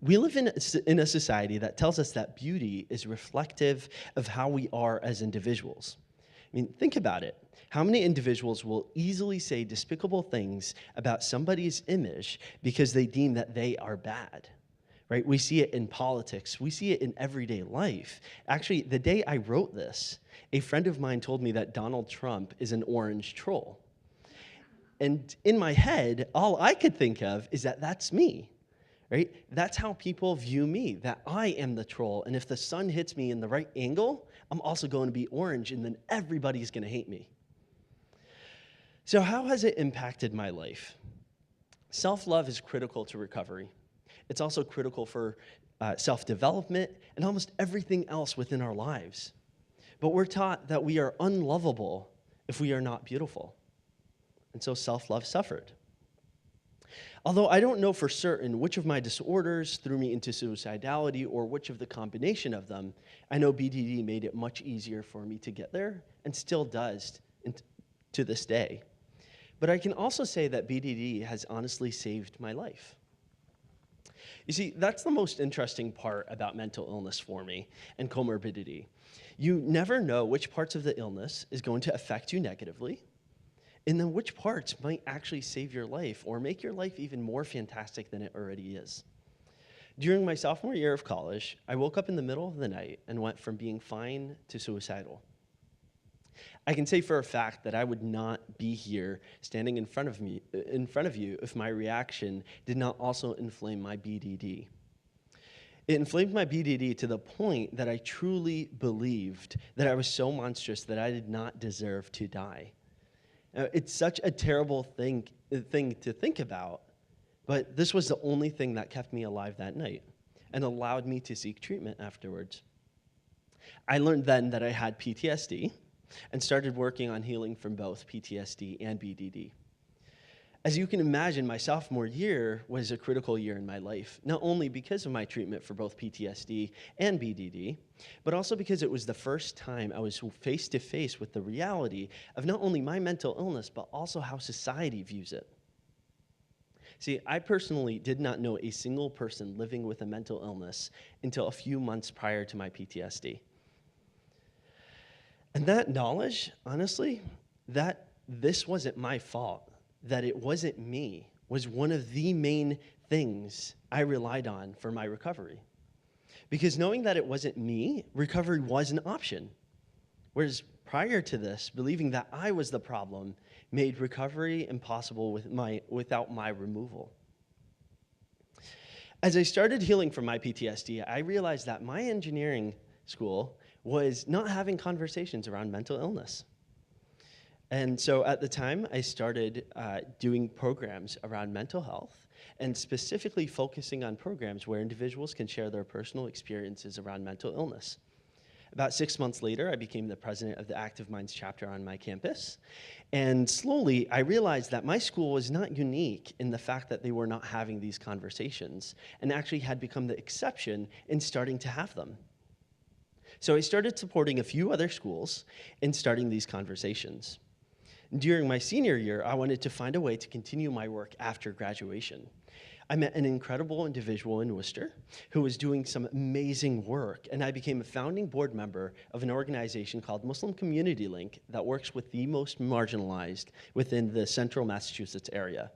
We live in a society that tells us that beauty is reflective of how we are as individuals. I mean, think about it. How many individuals will easily say despicable things about somebody's image because they deem that they are bad, right? We see it in politics. We see it in everyday life. Actually, the day I wrote this, a friend of mine told me that Donald Trump is an orange troll. And in my head, all I could think of is that that's me, right? That's how people view me, that I am the troll. And if the sun hits me in the right angle, I'm also going to be orange, and then everybody's going to hate me. So how has it impacted my life? Self-love is critical to recovery. It's also critical for self-development and almost everything else within our lives. But we're taught that we are unlovable if we are not beautiful. And so self-love suffered. Although I don't know for certain which of my disorders threw me into suicidality or which of the combination of them, I know BDD made it much easier for me to get there and still does and to this day. But I can also say that BDD has honestly saved my life. You see, that's the most interesting part about mental illness for me and comorbidity. You never know which parts of the illness is going to affect you negatively, and then which parts might actually save your life or make your life even more fantastic than it already is. During my sophomore year of college, I woke up in the middle of the night and went from being fine to suicidal. I can say for a fact that I would not be here standing in front of you if my reaction did not also inflame my BDD. It inflamed my BDD to the point that I truly believed that I was so monstrous that I did not deserve to die. It's such a terrible thing to think about, but this was the only thing that kept me alive that night and allowed me to seek treatment afterwards. I learned then that I had PTSD and started working on healing from both PTSD and BDD. As you can imagine, my sophomore year was a critical year in my life, not only because of my treatment for both PTSD and BDD, but also because it was the first time I was face to face with the reality of not only my mental illness, but also how society views it. See, I personally did not know a single person living with a mental illness until a few months prior to my PTSD. And that knowledge, honestly, that this wasn't my fault, that it wasn't me, was one of the main things I relied on for my recovery. Because knowing that it wasn't me, recovery was an option. Whereas prior to this, believing that I was the problem made recovery impossible without my removal. As I started healing from my PTSD, I realized that my engineering school was not having conversations around mental illness. And so at the time, I started doing programs around mental health and specifically focusing on programs where individuals can share their personal experiences around mental illness. About 6 months later, I became the president of the Active Minds chapter on my campus. And slowly, I realized that my school was not unique in the fact that they were not having these conversations and actually had become the exception in starting to have them. So I started supporting a few other schools in starting these conversations. During my senior year, I wanted to find a way to continue my work after graduation. I met an incredible individual in Worcester who was doing some amazing work, and I became a founding board member of an organization called Muslim Community Link that works with the most marginalized within the central Massachusetts area.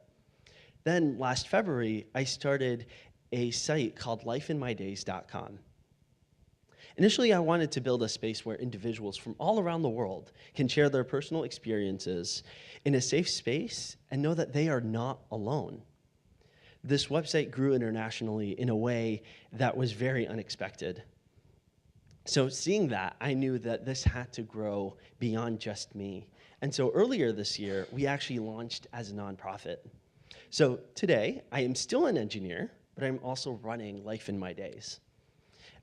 Then last February, I started a site called lifeinmydays.com. Initially, I wanted to build a space where individuals from all around the world can share their personal experiences in a safe space and know that they are not alone. This website grew internationally in a way that was very unexpected. So seeing that, I knew that this had to grow beyond just me. And so earlier this year, we actually launched as a nonprofit. So today, I am still an engineer, but I'm also running Life in My Days.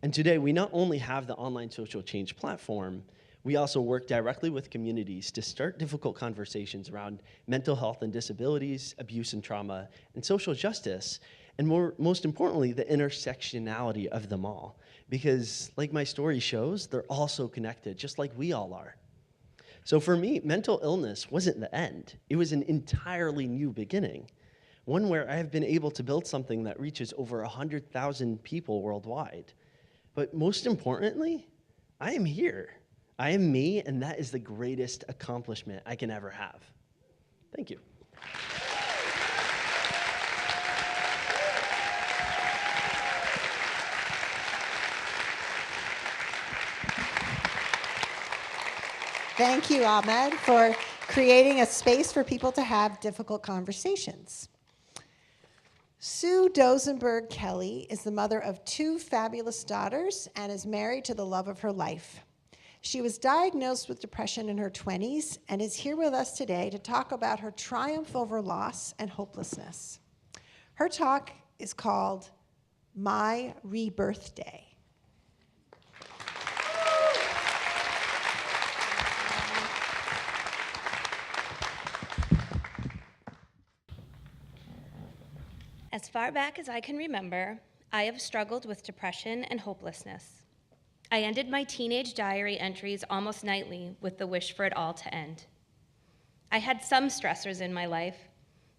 And today, we not only have the online social change platform, we also work directly with communities to start difficult conversations around mental health and disabilities, abuse and trauma, and social justice, and most importantly, the intersectionality of them all. Because like my story shows, they're all so connected, just like we all are. So for me, mental illness wasn't the end. It was an entirely new beginning, one where I have been able to build something that reaches over 100,000 people worldwide. But most importantly, I am here. I am me, and that is the greatest accomplishment I can ever have. Thank you. Thank you, Ahmed, for creating a space for people to have difficult conversations. Sue Dosenberg Kelly is the mother of 2 fabulous daughters and is married to the love of her life. She was diagnosed with depression in her 20s and is here with us today to talk about her triumph over loss and hopelessness. Her talk is called My Rebirth Day. As far back as I can remember, I have struggled with depression and hopelessness. I ended my teenage diary entries almost nightly with the wish for it all to end. I had some stressors in my life,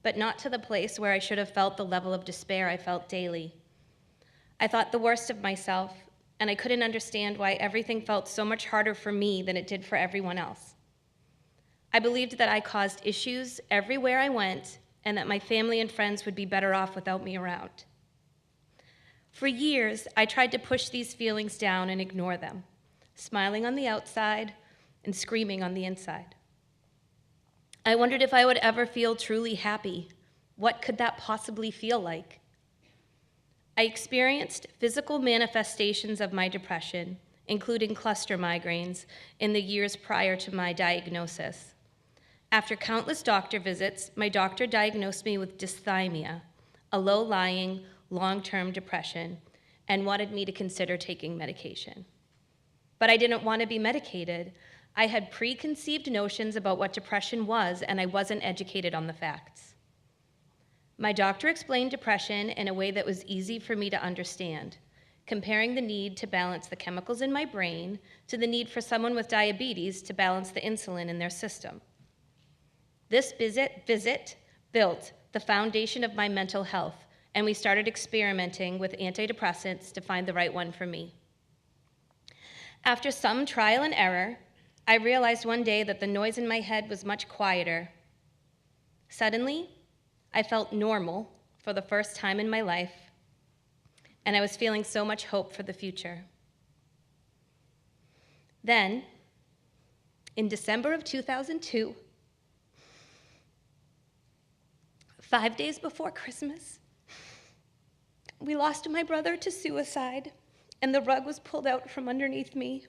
but not to the place where I should have felt the level of despair I felt daily. I thought the worst of myself, and I couldn't understand why everything felt so much harder for me than it did for everyone else. I believed that I caused issues everywhere I went, and that my family and friends would be better off without me around. For years, I tried to push these feelings down and ignore them, smiling on the outside and screaming on the inside. I wondered if I would ever feel truly happy. What could that possibly feel like? I experienced physical manifestations of my depression, including cluster migraines, in the years prior to my diagnosis. After countless doctor visits, my doctor diagnosed me with dysthymia, a low-lying, long-term depression, and wanted me to consider taking medication. But I didn't want to be medicated. I had preconceived notions about what depression was, and I wasn't educated on the facts. My doctor explained depression in a way that was easy for me to understand, comparing the need to balance the chemicals in my brain to the need for someone with diabetes to balance the insulin in their system. This visit built the foundation of my mental health, and we started experimenting with antidepressants to find the right one for me. After some trial and error, I realized one day that the noise in my head was much quieter. Suddenly, I felt normal for the first time in my life, and I was feeling so much hope for the future. Then, in December of 2002, 5 days before Christmas, we lost my brother to suicide, and the rug was pulled out from underneath me.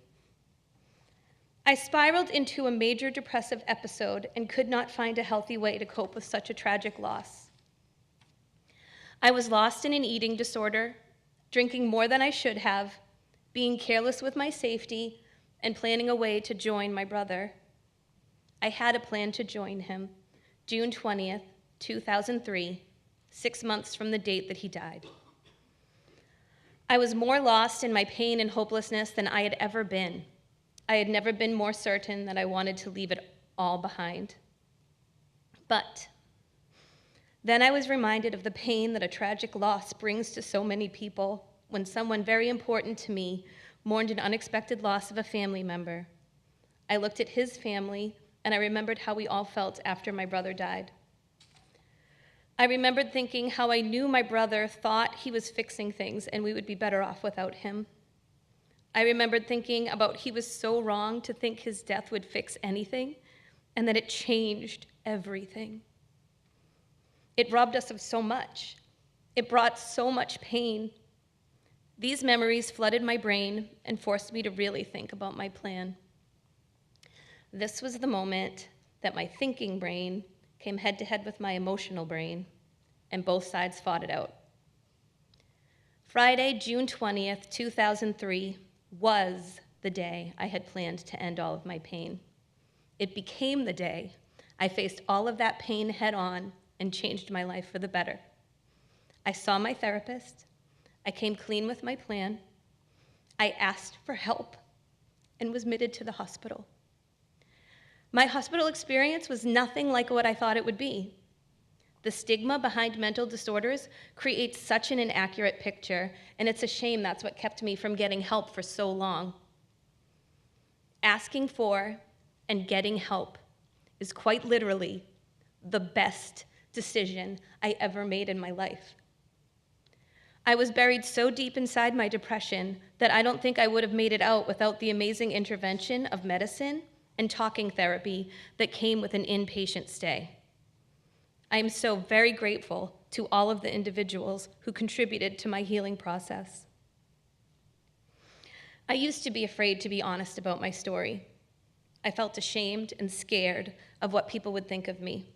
I spiraled into a major depressive episode and could not find a healthy way to cope with such a tragic loss. I was lost in an eating disorder, drinking more than I should have, being careless with my safety, and planning a way to join my brother. I had a plan to join him, June 20th, 2003, 6 months from the date that he died. I was more lost in my pain and hopelessness than I had ever been. I had never been more certain that I wanted to leave it all behind. But then I was reminded of the pain that a tragic loss brings to so many people when someone very important to me mourned an unexpected loss of a family member. I looked at his family, and I remembered how we all felt after my brother died. I remembered thinking how I knew my brother thought he was fixing things and we would be better off without him. I remembered thinking about he was so wrong to think his death would fix anything, and that it changed everything. It robbed us of so much. It brought so much pain. These memories flooded my brain and forced me to really think about my plan. This was the moment that my thinking brain came head to head with my emotional brain, and both sides fought it out. Friday, June 20th, 2003, was the day I had planned to end all of my pain. It became the day I faced all of that pain head on and changed my life for the better. I saw my therapist. I came clean with my plan. I asked for help and was admitted to the hospital. My hospital experience was nothing like what I thought it would be. The stigma behind mental disorders creates such an inaccurate picture, and it's a shame that's what kept me from getting help for so long. Asking for and getting help is quite literally the best decision I ever made in my life. I was buried so deep inside my depression that I don't think I would have made it out without the amazing intervention of medicine and talking therapy that came with an inpatient stay. I am so very grateful to all of the individuals who contributed to my healing process. I used to be afraid to be honest about my story. I felt ashamed and scared of what people would think of me.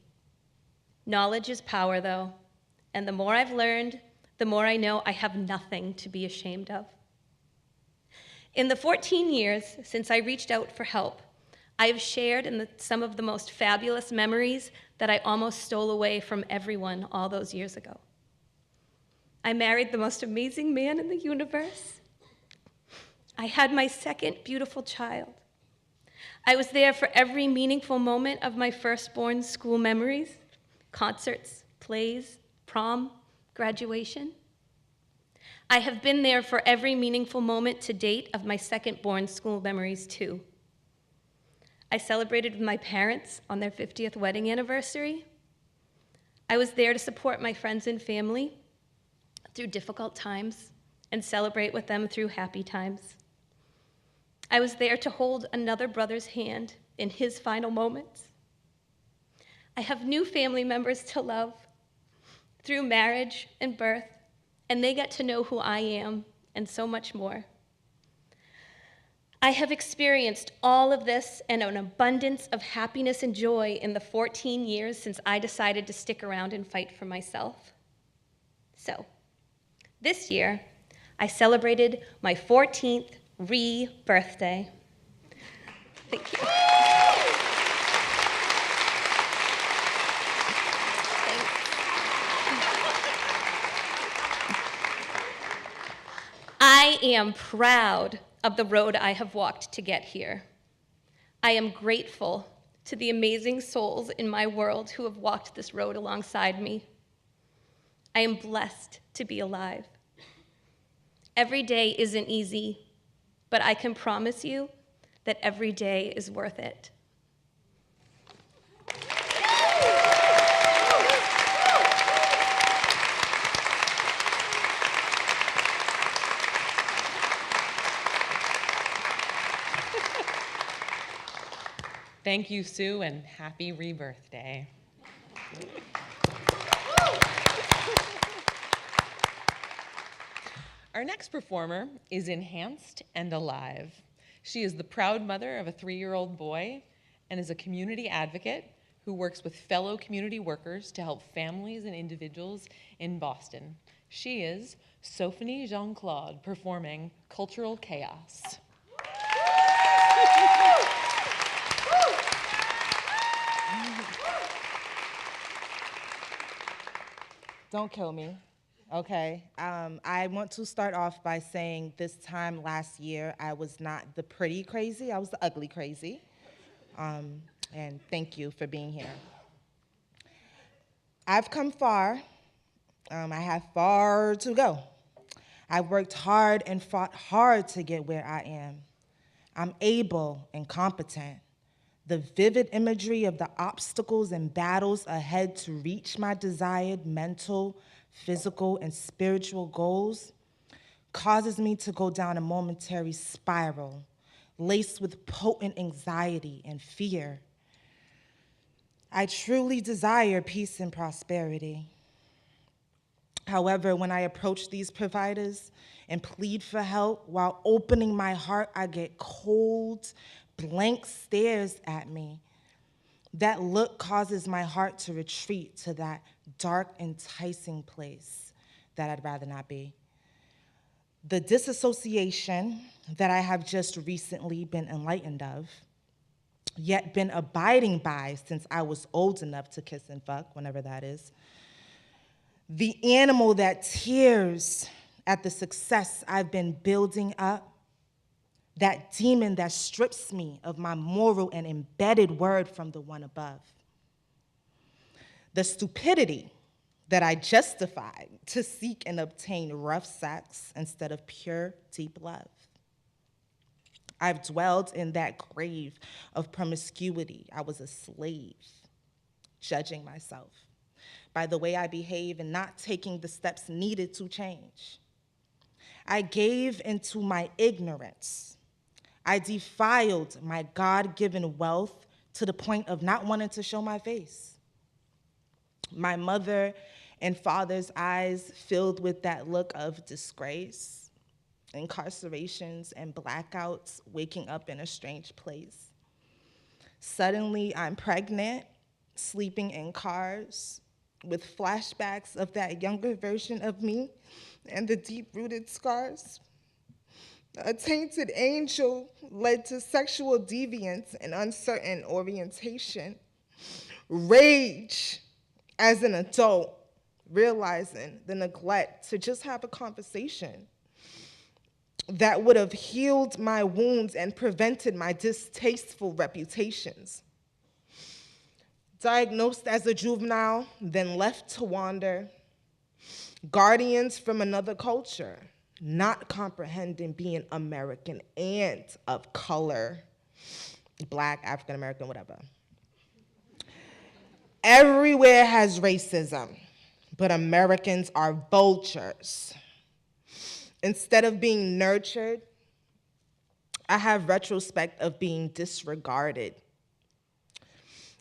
Knowledge is power, though, and the more I've learned, the more I know I have nothing to be ashamed of. In the 14 years since I reached out for help, I have shared in some of the most fabulous memories that I almost stole away from everyone all those years ago. I married the most amazing man in the universe. I had my second beautiful child. I was there for every meaningful moment of my firstborn school memories, concerts, plays, prom, graduation. I have been there for every meaningful moment to date of my second-born school memories, too. I celebrated with my parents on their 50th wedding anniversary. I was there to support my friends and family through difficult times and celebrate with them through happy times. I was there to hold another brother's hand in his final moments. I have new family members to love through marriage and birth, and they get to know who I am and so much more. I have experienced all of this and an abundance of happiness and joy in the 14 years since I decided to stick around and fight for myself. So, this year, I celebrated my 14th re-birthday. Thank you. I am proud of the road I have walked to get here. I am grateful to the amazing souls in my world who have walked this road alongside me. I am blessed to be alive. Every day isn't easy, but I can promise you that every day is worth it. Thank you, Sue, and happy rebirthday. Our next performer is enhanced and alive. She is the proud mother of a 3-year-old boy and is a community advocate who works with fellow community workers to help families and individuals in Boston. She is Sophanie Jean-Claude performing Cultural Chaos. Don't kill me, okay? I want to start off by saying this time last year, I was not the pretty crazy, I was the ugly crazy. And thank you for being here. I've come far. I have far to go. I've worked hard and fought hard to get where I am. I'm able and competent. The vivid imagery of the obstacles and battles ahead to reach my desired mental, physical, and spiritual goals causes me to go down a momentary spiral, laced with potent anxiety and fear. I truly desire peace and prosperity. However, when I approach these providers and plead for help while opening my heart, I get cold, blank stares at me. That look causes my heart to retreat to that dark, enticing place that I'd rather not be. The disassociation that I have just recently been enlightened of, yet been abiding by since I was old enough to kiss and fuck, whenever that is, the animal that tears at the success I've been building up, that demon that strips me of my moral and embedded word from the one above. The stupidity that I justified to seek and obtain rough sex instead of pure, deep love. I've dwelled in that grave of promiscuity. I was a slave, judging myself by the way I behave and not taking the steps needed to change. I gave into my ignorance. I defiled my God-given wealth to the point of not wanting to show my face. My mother and father's eyes filled with that look of disgrace, incarcerations, and blackouts, waking up in a strange place. Suddenly, I'm pregnant, sleeping in cars, with flashbacks of that younger version of me and the deep-rooted scars. A tainted angel led to sexual deviance and uncertain orientation. Rage as an adult, realizing the neglect to just have a conversation. that would have healed my wounds and prevented my distasteful reputations. Diagnosed as a juvenile, then left to wander. Guardians from another culture, not comprehending being American and of color, Black, African American, whatever. Everywhere has racism, but Americans are vultures. Instead of being nurtured, I have retrospect of being disregarded,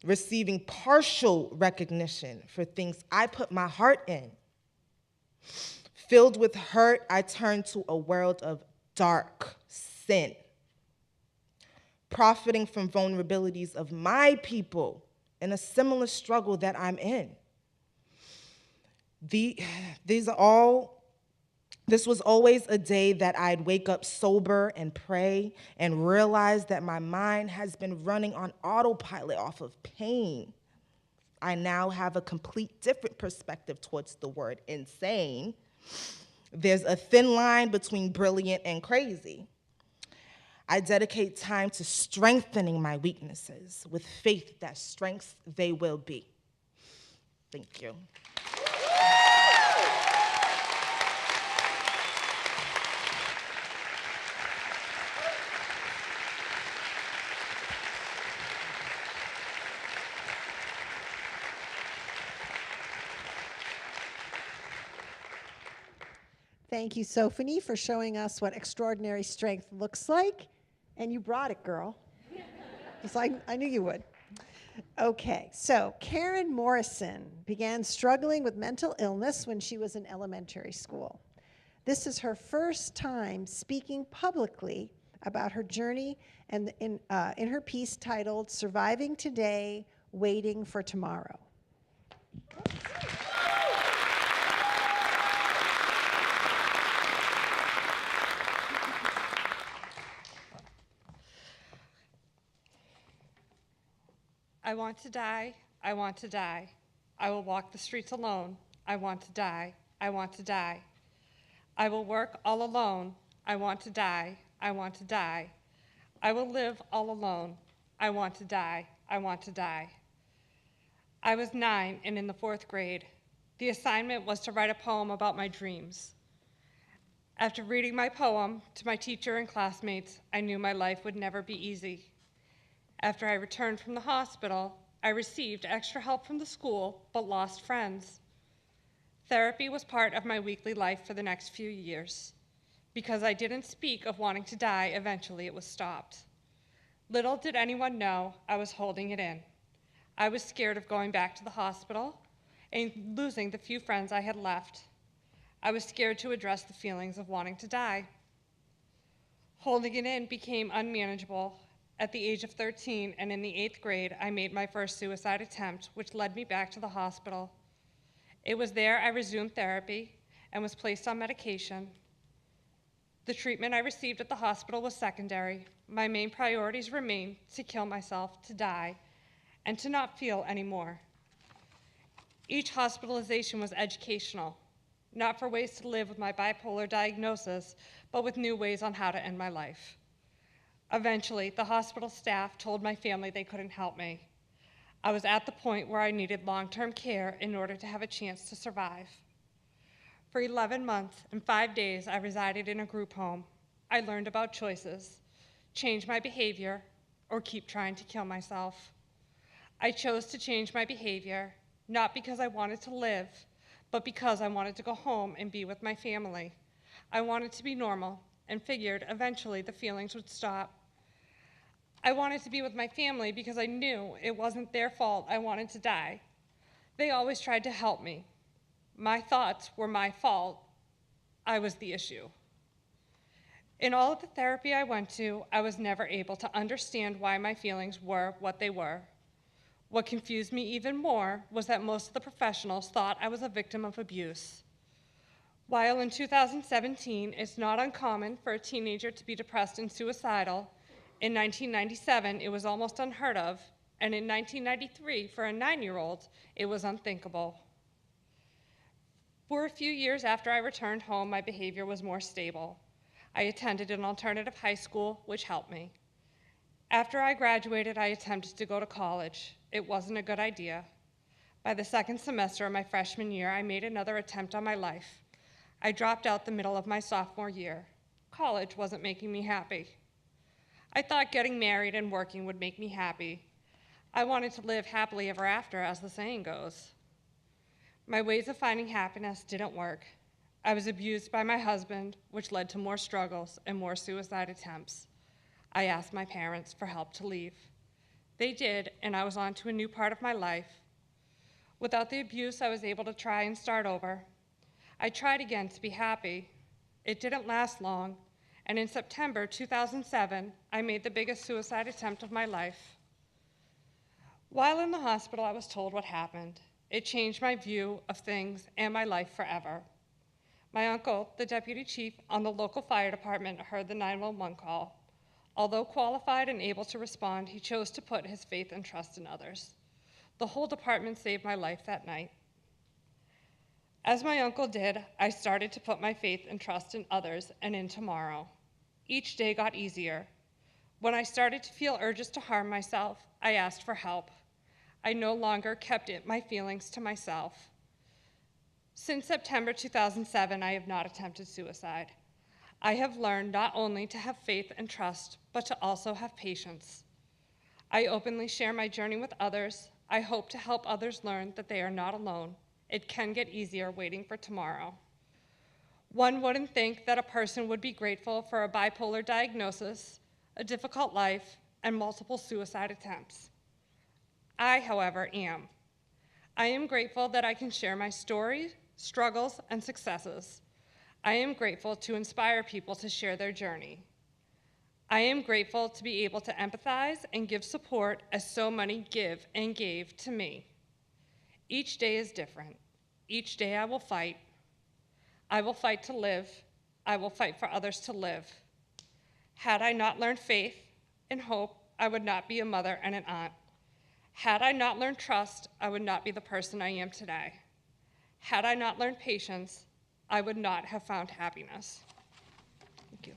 receiving partial recognition for things I put my heart in. Filled with hurt, I turn to a world of dark sin, profiting from vulnerabilities of my people in a similar struggle that I'm in. This was always a day that I'd wake up sober and pray and realize that my mind has been running on autopilot off of pain. I now have a complete different perspective towards the word insane. There's a thin line between brilliant and crazy. I dedicate time to strengthening my weaknesses with faith that strengths they will be. Thank you. Thank you, Sophanie, for showing us what extraordinary strength looks like. And you brought it, girl. Just like I knew you would. Okay, so Karen Morrison began struggling with mental illness when she was in elementary school. This is her first time speaking publicly about her journey and in her piece titled Surviving Today, Waiting for Tomorrow. I want to die, I want to die. I will walk the streets alone, I want to die, I want to die. I will work all alone, I want to die, I want to die. I will live all alone, I want to die, I want to die. I was 9 and in the 4th grade. The assignment was to write a poem about my dreams. After reading my poem to my teacher and classmates, I knew my life would never be easy. After I returned from the hospital, I received extra help from the school, but lost friends. Therapy was part of my weekly life for the next few years. Because I didn't speak of wanting to die, eventually it was stopped. Little did anyone know I was holding it in. I was scared of going back to the hospital and losing the few friends I had left. I was scared to address the feelings of wanting to die. Holding it in became unmanageable. At the age of 13 and in the 8th grade, I made my first suicide attempt, which led me back to the hospital. It was there I resumed therapy and was placed on medication. The treatment I received at the hospital was secondary. My main priorities remained to kill myself, to die, and to not feel anymore. Each hospitalization was educational, not for ways to live with my bipolar diagnosis, but with new ways on how to end my life. Eventually, the hospital staff told my family they couldn't help me. I was at the point where I needed long-term care in order to have a chance to survive. For 11 months and 5 days, I resided in a group home. I learned about choices, change my behavior, or keep trying to kill myself. I chose to change my behavior, not because I wanted to live, but because I wanted to go home and be with my family. I wanted to be normal and figured eventually the feelings would stop. I wanted to be with my family because I knew it wasn't their fault I wanted to die. They always tried to help me. My thoughts were my fault. I was the issue. In all of the therapy I went to, I was never able to understand why my feelings were what they were. What confused me even more was that most of the professionals thought I was a victim of abuse. While in 2017, it's not uncommon for a teenager to be depressed and suicidal, in 1997, it was almost unheard of, and in 1993, for a 9-year-old, it was unthinkable. For a few years after I returned home, my behavior was more stable. I attended an alternative high school, which helped me. After I graduated, I attempted to go to college. It wasn't a good idea. By the second semester of my freshman year, I made another attempt on my life. I dropped out the middle of my sophomore year. College wasn't making me happy. I thought getting married and working would make me happy. I wanted to live happily ever after, as the saying goes. My ways of finding happiness didn't work. I was abused by my husband, which led to more struggles and more suicide attempts. I asked my parents for help to leave. They did, and I was on to a new part of my life. Without the abuse, I was able to try and start over. I tried again to be happy. It didn't last long, and in September 2007, I made the biggest suicide attempt of my life. While in the hospital, I was told what happened. It changed my view of things and my life forever. My uncle, the deputy chief on the local fire department, heard the 911 call. Although qualified and able to respond, he chose to put his faith and trust in others. The whole department saved my life that night. As my uncle did, I started to put my faith and trust in others and in tomorrow. Each day got easier. When I started to feel urges to harm myself, I asked for help. I no longer kept my feelings to myself. Since September 2007, I have not attempted suicide. I have learned not only to have faith and trust, but to also have patience. I openly share my journey with others. I hope to help others learn that they are not alone. It can get easier waiting for tomorrow. One wouldn't think that a person would be grateful for a bipolar diagnosis, a difficult life, and multiple suicide attempts. I, however, am. I am grateful that I can share my story, struggles, and successes. I am grateful to inspire people to share their journey. I am grateful to be able to empathize and give support as so many give and gave to me. Each day is different. Each day I will fight. I will fight to live. I will fight for others to live. Had I not learned faith and hope, I would not be a mother and an aunt. Had I not learned trust, I would not be the person I am today. Had I not learned patience, I would not have found happiness. Thank you.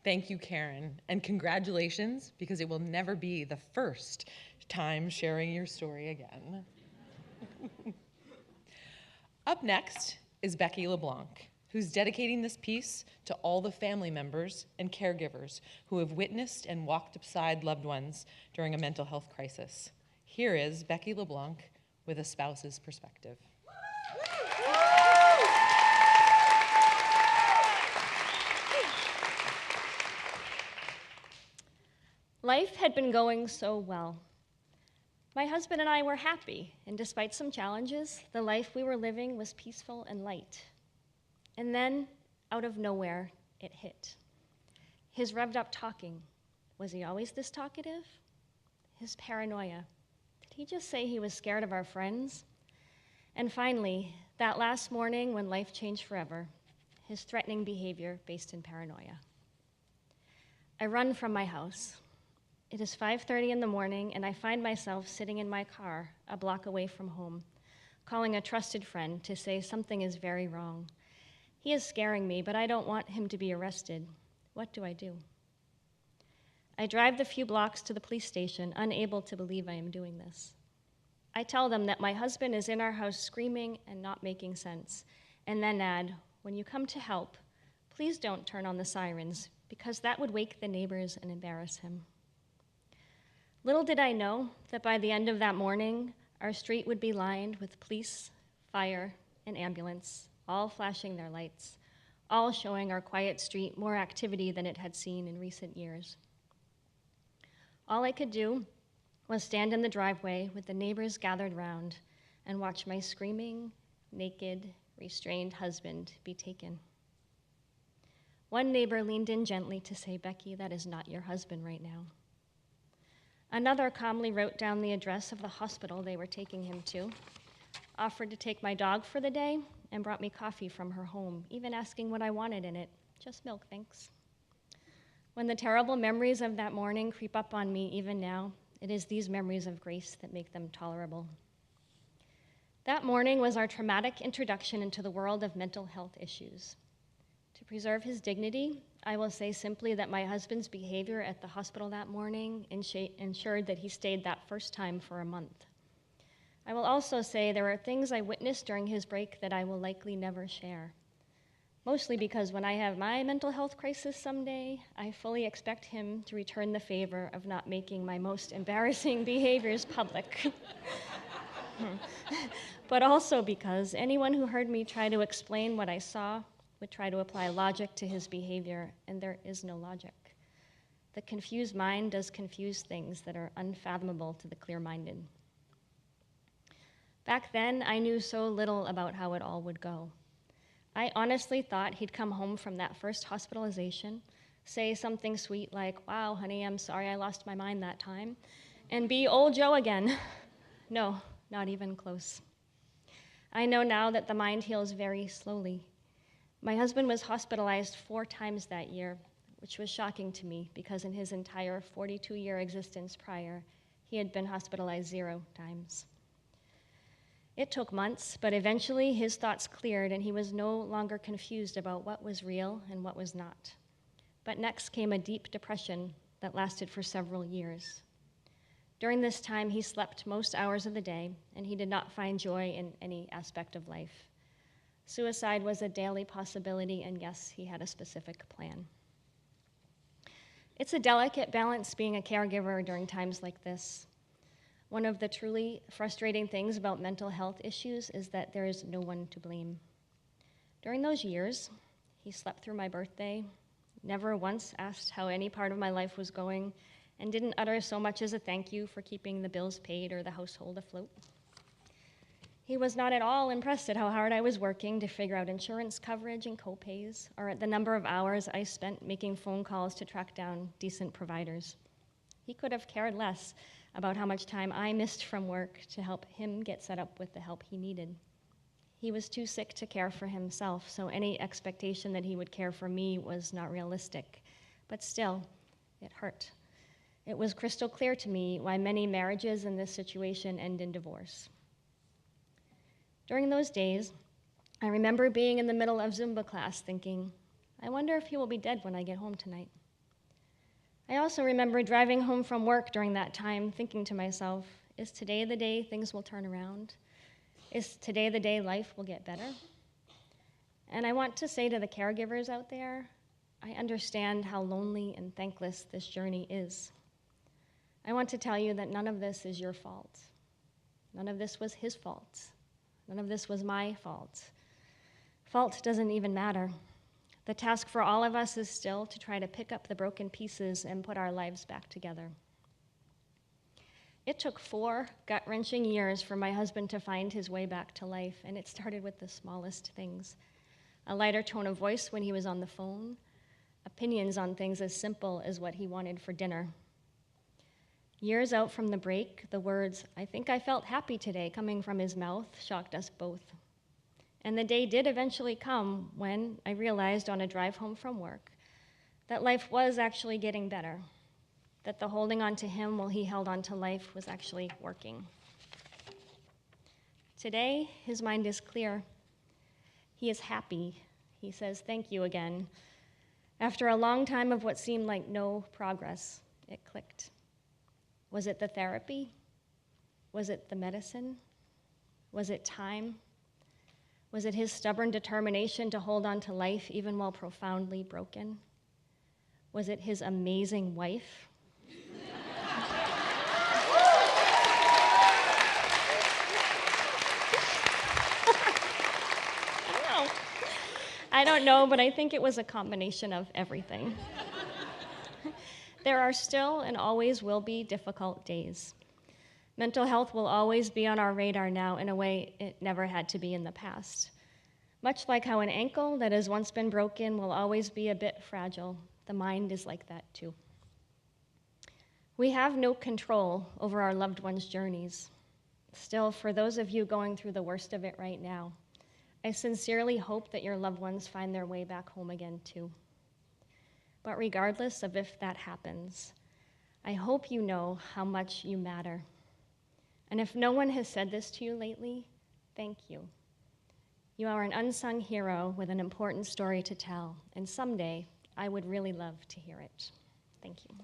Thank you, Karen, and congratulations, because it will never be the first time sharing your story again. Up next is Becky LeBlanc, who's dedicating this piece to all the family members and caregivers who have witnessed and walked beside loved ones during a mental health crisis. Here is Becky LeBlanc with a spouse's perspective. Life had been going so well. My husband and I were happy, and despite some challenges, the life we were living was peaceful and light. And then, out of nowhere, it hit. His revved up talking. Was he always this talkative? His paranoia. Did he just say he was scared of our friends? And finally, that last morning when life changed forever, his threatening behavior based in paranoia. I run from my house. It is 5:30 in the morning, and I find myself sitting in my car a block away from home, calling a trusted friend to say something is very wrong. He is scaring me, but I don't want him to be arrested. What do I do? I drive the few blocks to the police station, unable to believe I am doing this. I tell them that my husband is in our house screaming and not making sense, and then add, when you come to help, please don't turn on the sirens, because that would wake the neighbors and embarrass him. Little did I know that by the end of that morning, our street would be lined with police, fire, and ambulance, all flashing their lights, all showing our quiet street more activity than it had seen in recent years. All I could do was stand in the driveway with the neighbors gathered round and watch my screaming, naked, restrained husband be taken. One neighbor leaned in gently to say, "Becky, that is not your husband right now." Another calmly wrote down the address of the hospital they were taking him to, offered to take my dog for the day, and brought me coffee from her home, even asking what I wanted in it. Just milk, thanks. When the terrible memories of that morning creep up on me even now, it is these memories of grace that make them tolerable. That morning was our traumatic introduction into the world of mental health issues. To preserve his dignity, I will say simply that my husband's behavior at the hospital that morning ensured that he stayed that first time for a month. I will also say there are things I witnessed during his break that I will likely never share. Mostly because when I have my mental health crisis someday, I fully expect him to return the favor of not making my most embarrassing behaviors public. But also because anyone who heard me try to explain what I saw would try to apply logic to his behavior, and there is no logic. The confused mind does confuse things that are unfathomable to the clear-minded. Back then, I knew so little about how it all would go. I honestly thought he'd come home from that first hospitalization, say something sweet like, "Wow, honey, I'm sorry I lost my mind that time," and be old Joe again. No, not even close. I know now that the mind heals very slowly. My husband was hospitalized 4 times that year, which was shocking to me because in his entire 42-year existence prior, he had been hospitalized 0 times. It took months, but eventually his thoughts cleared and he was no longer confused about what was real and what was not. But next came a deep depression that lasted for several years. During this time, he slept most hours of the day, and he did not find joy in any aspect of life. Suicide was a daily possibility, and yes, he had a specific plan. It's a delicate balance being a caregiver during times like this. One of the truly frustrating things about mental health issues is that there is no one to blame. During those years, he slept through my birthday, never once asked how any part of my life was going, and didn't utter so much as a thank you for keeping the bills paid or the household afloat. He was not at all impressed at how hard I was working to figure out insurance coverage and co-pays, or at the number of hours I spent making phone calls to track down decent providers. He could have cared less about how much time I missed from work to help him get set up with the help he needed. He was too sick to care for himself, so any expectation that he would care for me was not realistic. But still, it hurt. It was crystal clear to me why many marriages in this situation end in divorce. During those days, I remember being in the middle of Zumba class thinking, I wonder if he will be dead when I get home tonight. I also remember driving home from work during that time thinking to myself, is today the day things will turn around? Is today the day life will get better? And I want to say to the caregivers out there, I understand how lonely and thankless this journey is. I want to tell you that none of this is your fault. None of this was his fault. None of this was my fault. Fault doesn't even matter. The task for all of us is still to try to pick up the broken pieces and put our lives back together. It took 4 gut-wrenching years for my husband to find his way back to life, and it started with the smallest things. A lighter tone of voice when he was on the phone, opinions on things as simple as what he wanted for dinner. Years out from the break, the words, "I think I felt happy today," coming from his mouth shocked us both. And the day did eventually come when I realized on a drive home from work that life was actually getting better, that the holding on to him while he held on to life was actually working. Today, his mind is clear. He is happy. He says thank you again. After a long time of what seemed like no progress, it clicked. Was it the therapy? Was it the medicine? Was it time? Was it his stubborn determination to hold on to life even while profoundly broken? Was it his amazing wife? I don't know, but I think it was a combination of everything. There are still and always will be difficult days. Mental health will always be on our radar now in a way it never had to be in the past. Much like how an ankle that has once been broken will always be a bit fragile, the mind is like that too. We have no control over our loved ones' journeys. Still, for those of you going through the worst of it right now, I sincerely hope that your loved ones find their way back home again too. But regardless of if that happens, I hope you know how much you matter. And if no one has said this to you lately, thank you. You are an unsung hero with an important story to tell, and someday I would really love to hear it. Thank you.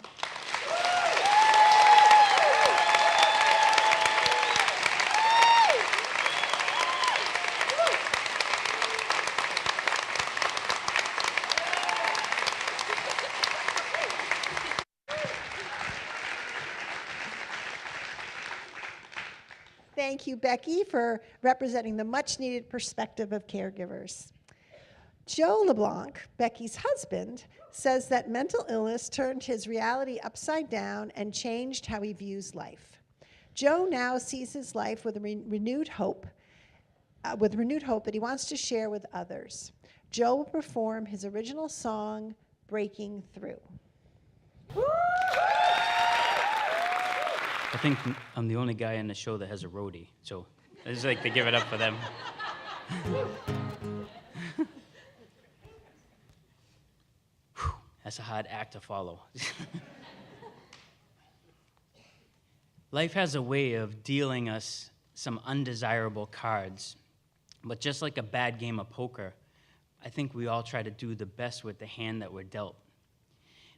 Thank you, Becky, for representing the much-needed perspective of caregivers. Joe LeBlanc, Becky's husband, says that mental illness turned his reality upside down and changed how he views life. Joe now sees his life with a renewed hope that he wants to share with others. Joe will perform his original song, Breaking Through. I think I'm the only guy in the show that has a roadie, so I just like to give it up for them. That's a hard act to follow. Life has a way of dealing us some undesirable cards, but just like a bad game of poker, I think we all try to do the best with the hand that we're dealt.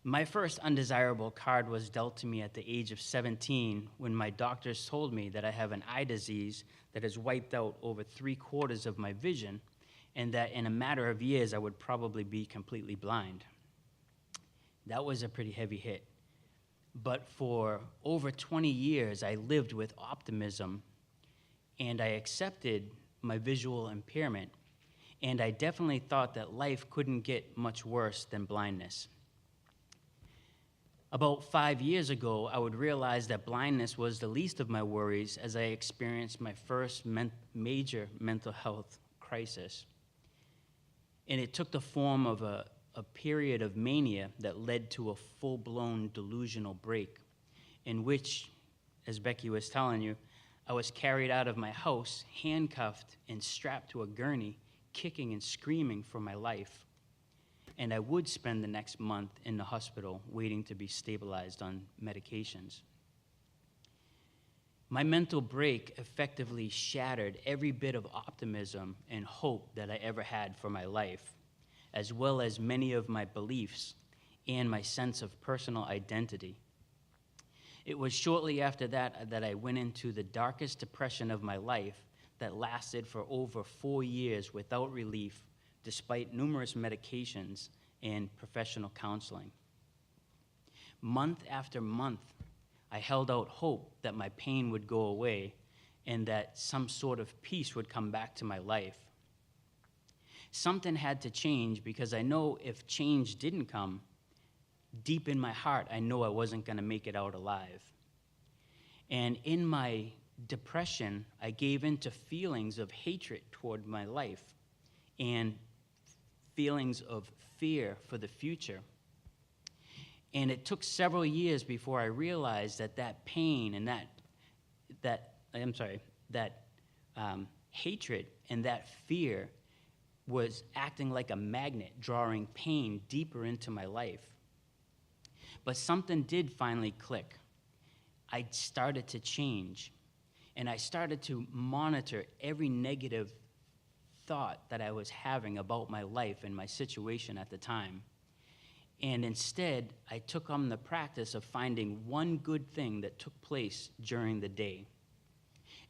My first undesirable card was dealt to me at the age of 17 when my doctors told me that I have an eye disease that has wiped out over 3/4 of my vision and that in a matter of years I would probably be completely blind. That was a pretty heavy hit. But for over 20 years, I lived with optimism and I accepted my visual impairment, and I definitely thought that life couldn't get much worse than blindness. About 5 years ago, I would realize that blindness was the least of my worries as I experienced my first major mental health crisis. And it took the form of a period of mania that led to a full-blown delusional break in which, as Becky was telling you, I was carried out of my house, handcuffed and strapped to a gurney, kicking and screaming for my life. And I would spend the next month in the hospital waiting to be stabilized on medications. My mental break effectively shattered every bit of optimism and hope that I ever had for my life, as well as many of my beliefs and my sense of personal identity. It was shortly after that that I went into the darkest depression of my life that lasted for over 4 years without relief, despite numerous medications and professional counseling. Month after month, I held out hope that my pain would go away and that some sort of peace would come back to my life. Something had to change because I know if change didn't come, deep in my heart, I know I wasn't going to make it out alive. And in my depression, I gave in to feelings of hatred toward my life and feelings of fear for the future. And it took several years before I realized that that pain and that hatred and that fear was acting like a magnet, drawing pain deeper into my life. But something did finally click. I started to change, and I started to monitor every negative thought that I was having about my life and my situation at the time. And instead, I took on the practice of finding one good thing that took place during the day.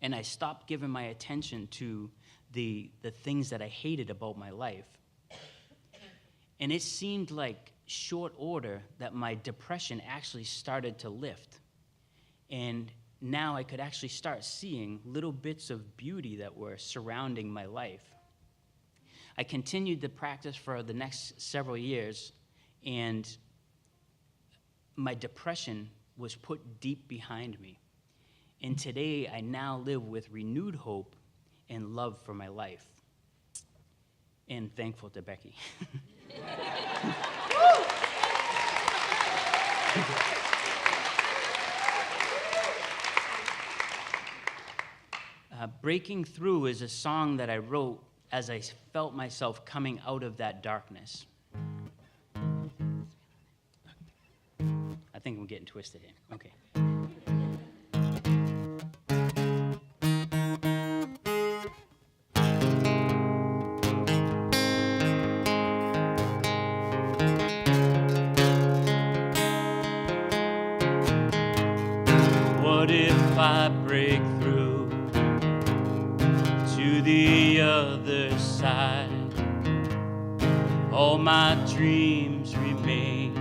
And I stopped giving my attention to the things that I hated about my life. And it seemed like short order that my depression actually started to lift. And now I could actually start seeing little bits of beauty that were surrounding my life. I continued the practice for the next several years, and my depression was put deep behind me. And today, I now live with renewed hope and love for my life. And thankful to Becky. Breaking Through is a song that I wrote as I felt myself coming out of that darkness. I think I'm getting twisted here. Okay. What if I break through to the other side? All my dreams remain,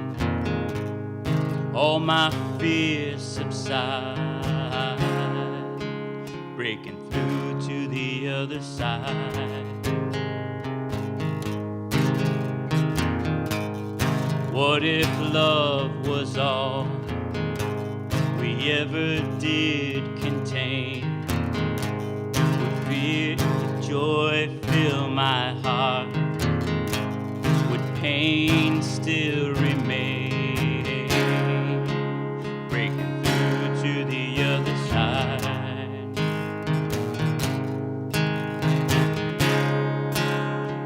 all my fears subside. Breaking through to the other side. What if love was all we ever did contain? Would fear and joy fill my heart? Would pain still remain? Breaking through to the other side.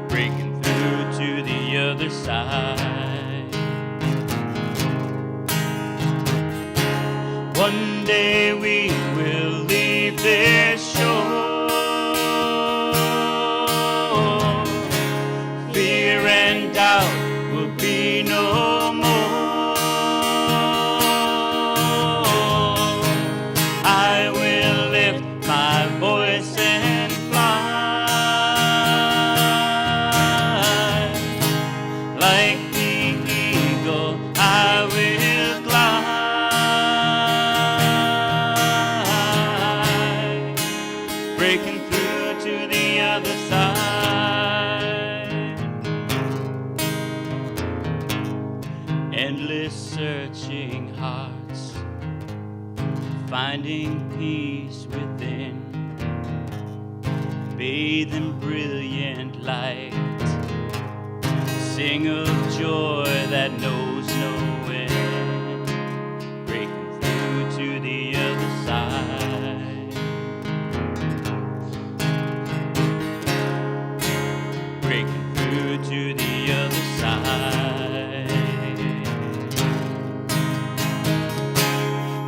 Breaking through to the other side. One day we will leave this shore. Fear and doubt will be no more. I will lift my voice and fly like the eagle. I will glide. Breaking through to the other side. Endless searching hearts, finding peace within. Bathe in brilliant light, sing of joy that knows no end. Breaking through to the other side. Breaking through to the other side.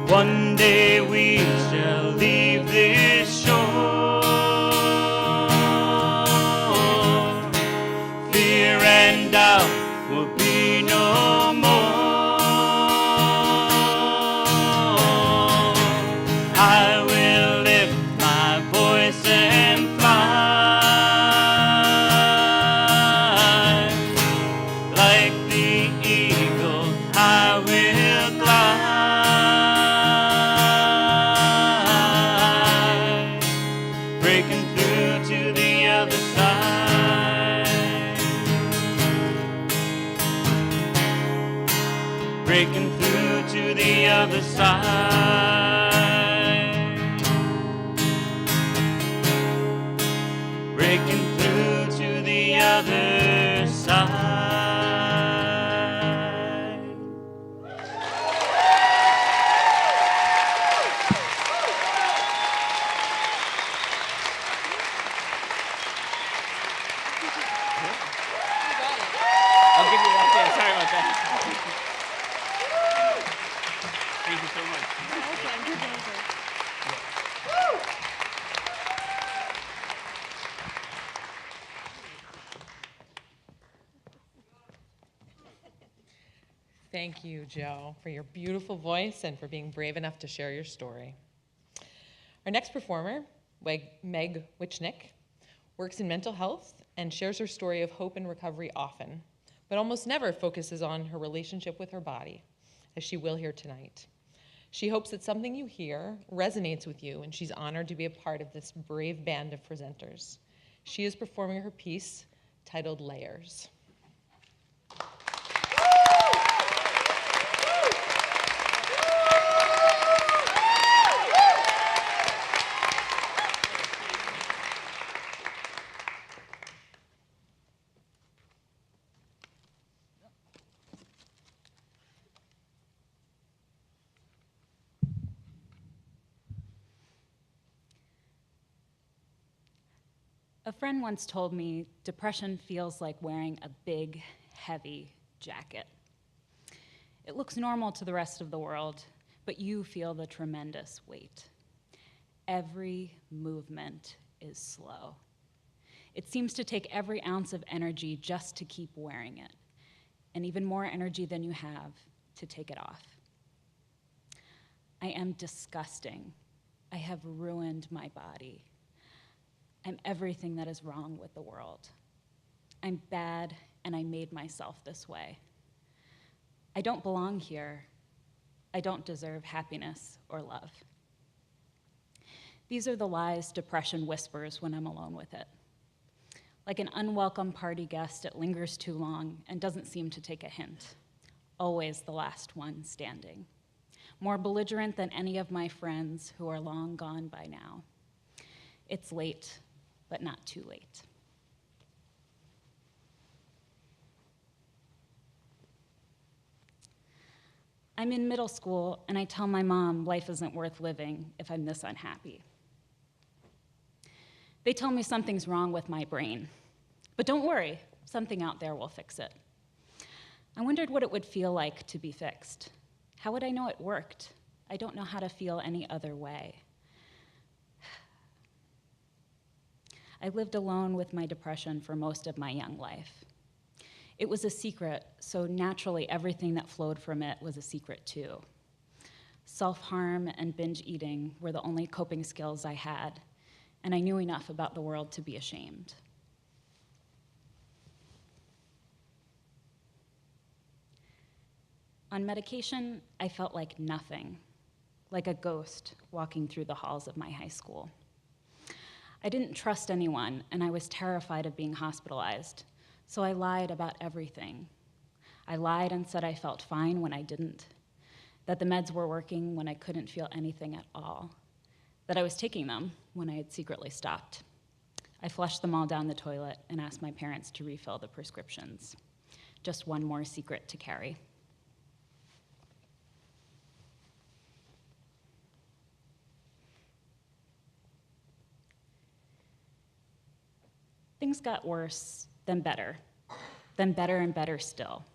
One day we shall leave this shore. Fear and doubt will be no more. I will lift my voice and fly like the eagle. I will glide, breaking through to the other side. Breaking through to the other side. Breaking through to the other side. I'll give you that there. Sorry about that. Thank you so much. Thank you, Joe, for your beautiful voice and for being brave enough to share your story. Our next performer, Meg Wichnick, works in mental health and shares her story of hope and recovery often, but almost never focuses on her relationship with her body, as she will here tonight. She hopes that something you hear resonates with you, and she's honored to be a part of this brave band of presenters. She is performing her piece titled Layers. A friend once told me depression feels like wearing a big, heavy jacket. It looks normal to the rest of the world, but you feel the tremendous weight. Every movement is slow. It seems to take every ounce of energy just to keep wearing it, and even more energy than you have to take it off. I am disgusting. I have ruined my body. I'm everything that is wrong with the world. I'm bad, and I made myself this way. I don't belong here. I don't deserve happiness or love. These are the lies depression whispers when I'm alone with it. Like an unwelcome party guest, it lingers too long and doesn't seem to take a hint. Always the last one standing. More belligerent than any of my friends who are long gone by now. It's late, but not too late. I'm in middle school, and I tell my mom life isn't worth living if I'm this unhappy. They tell me something's wrong with my brain. But don't worry, something out there will fix it. I wondered what it would feel like to be fixed. How would I know it worked? I don't know how to feel any other way. I lived alone with my depression for most of my young life. It was a secret, so naturally everything that flowed from it was a secret too. Self-harm and binge eating were the only coping skills I had, and I knew enough about the world to be ashamed. On medication, I felt like nothing, like a ghost walking through the halls of my high school. I didn't trust anyone, and I was terrified of being hospitalized, so I lied about everything. I lied and said I felt fine when I didn't, that the meds were working when I couldn't feel anything at all, that I was taking them when I had secretly stopped. I flushed them all down the toilet and asked my parents to refill the prescriptions. Just one more secret to carry. Things got worse, then better and better still.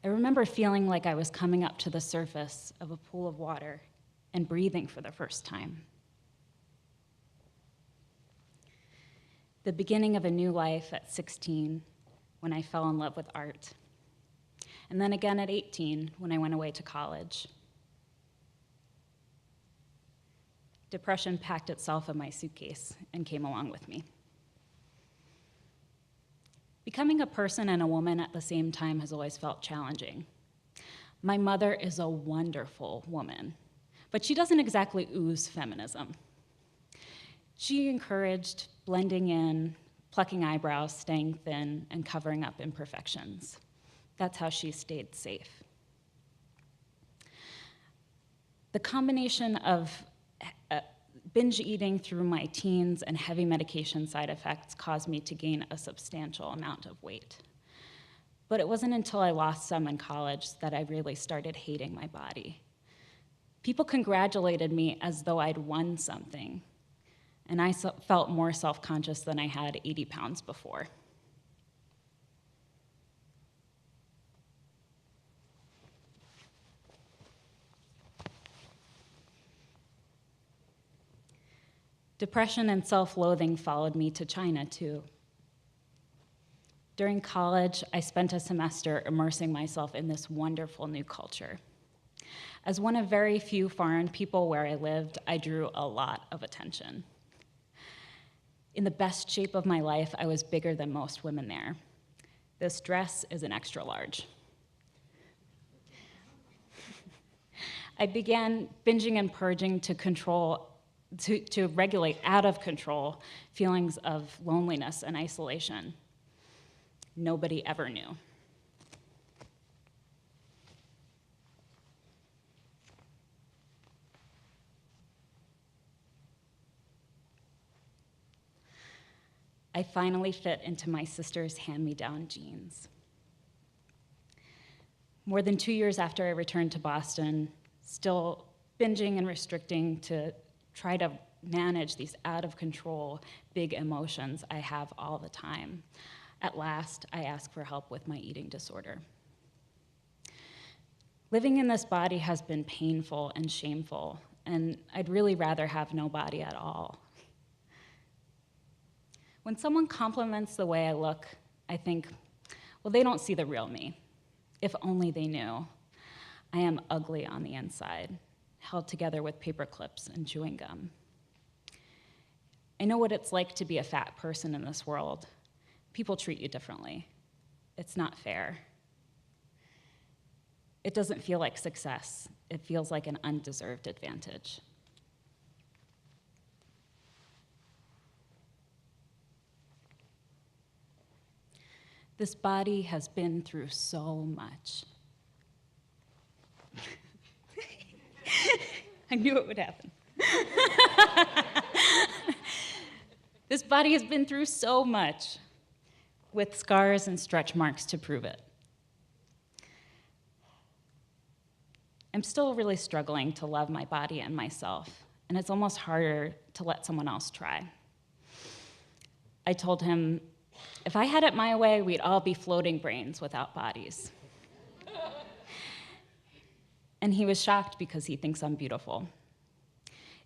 I remember feeling like I was coming up to the surface of a pool of water and breathing for the first time. The beginning of a new life at 16, when I fell in love with art. And then again at 18, when I went away to college. Depression packed itself in my suitcase and came along with me. Becoming a person and a woman at the same time has always felt challenging. My mother is a wonderful woman, but she doesn't exactly ooze feminism. She encouraged blending in, plucking eyebrows, staying thin, and covering up imperfections. That's how she stayed safe. The combination of binge eating through my teens and heavy medication side effects caused me to gain a substantial amount of weight. But it wasn't until I lost some in college that I really started hating my body. People congratulated me as though I'd won something, and I felt more self-conscious than I had 80 pounds before. Depression and self-loathing followed me to China, too. During college, I spent a semester immersing myself in this wonderful new culture. As one of very few foreign people where I lived, I drew a lot of attention. In the best shape of my life, I was bigger than most women there. This dress is an extra large. I began binging and purging to regulate out of control feelings of loneliness and isolation. Nobody ever knew. I finally fit into my sister's hand-me-down jeans. More than 2 years after I returned to Boston, still binging and restricting to try to manage these out of control, big emotions I have all the time. At last, I ask for help with my eating disorder. Living in this body has been painful and shameful, and I'd really rather have no body at all. When someone compliments the way I look, I think, well, they don't see the real me. If only they knew. I am ugly on the inside, held together with paper clips and chewing gum. I know what it's like to be a fat person in this world. People treat you differently. It's not fair. It doesn't feel like success. It feels like an undeserved advantage. This body has been through so much. I knew it would happen. This body has been through so much, with scars and stretch marks to prove it. I'm still really struggling to love my body and myself, and it's almost harder to let someone else try. I told him, if I had it my way, we'd all be floating brains without bodies. And he was shocked because he thinks I'm beautiful.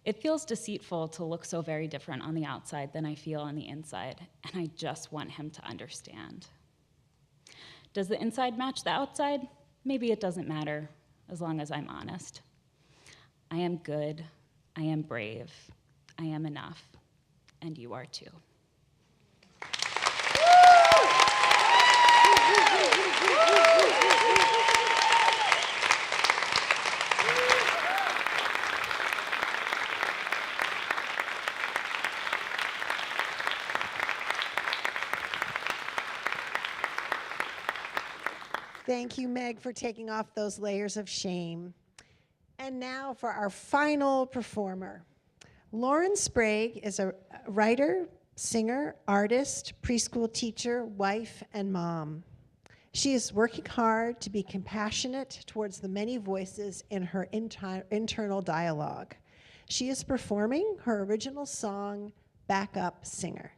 It feels deceitful to look so very different on the outside than I feel on the inside, and I just want him to understand. Does the inside match the outside? Maybe it doesn't matter, as long as I'm honest. I am good, I am brave, I am enough, and you are too. Thank you, Meg, for taking off those layers of shame. And now for our final performer. Lauren Sprague is a writer, singer, artist, preschool teacher, wife, and mom. She is working hard to be compassionate towards the many voices in her internal dialogue. She is performing her original song, Backup Singer.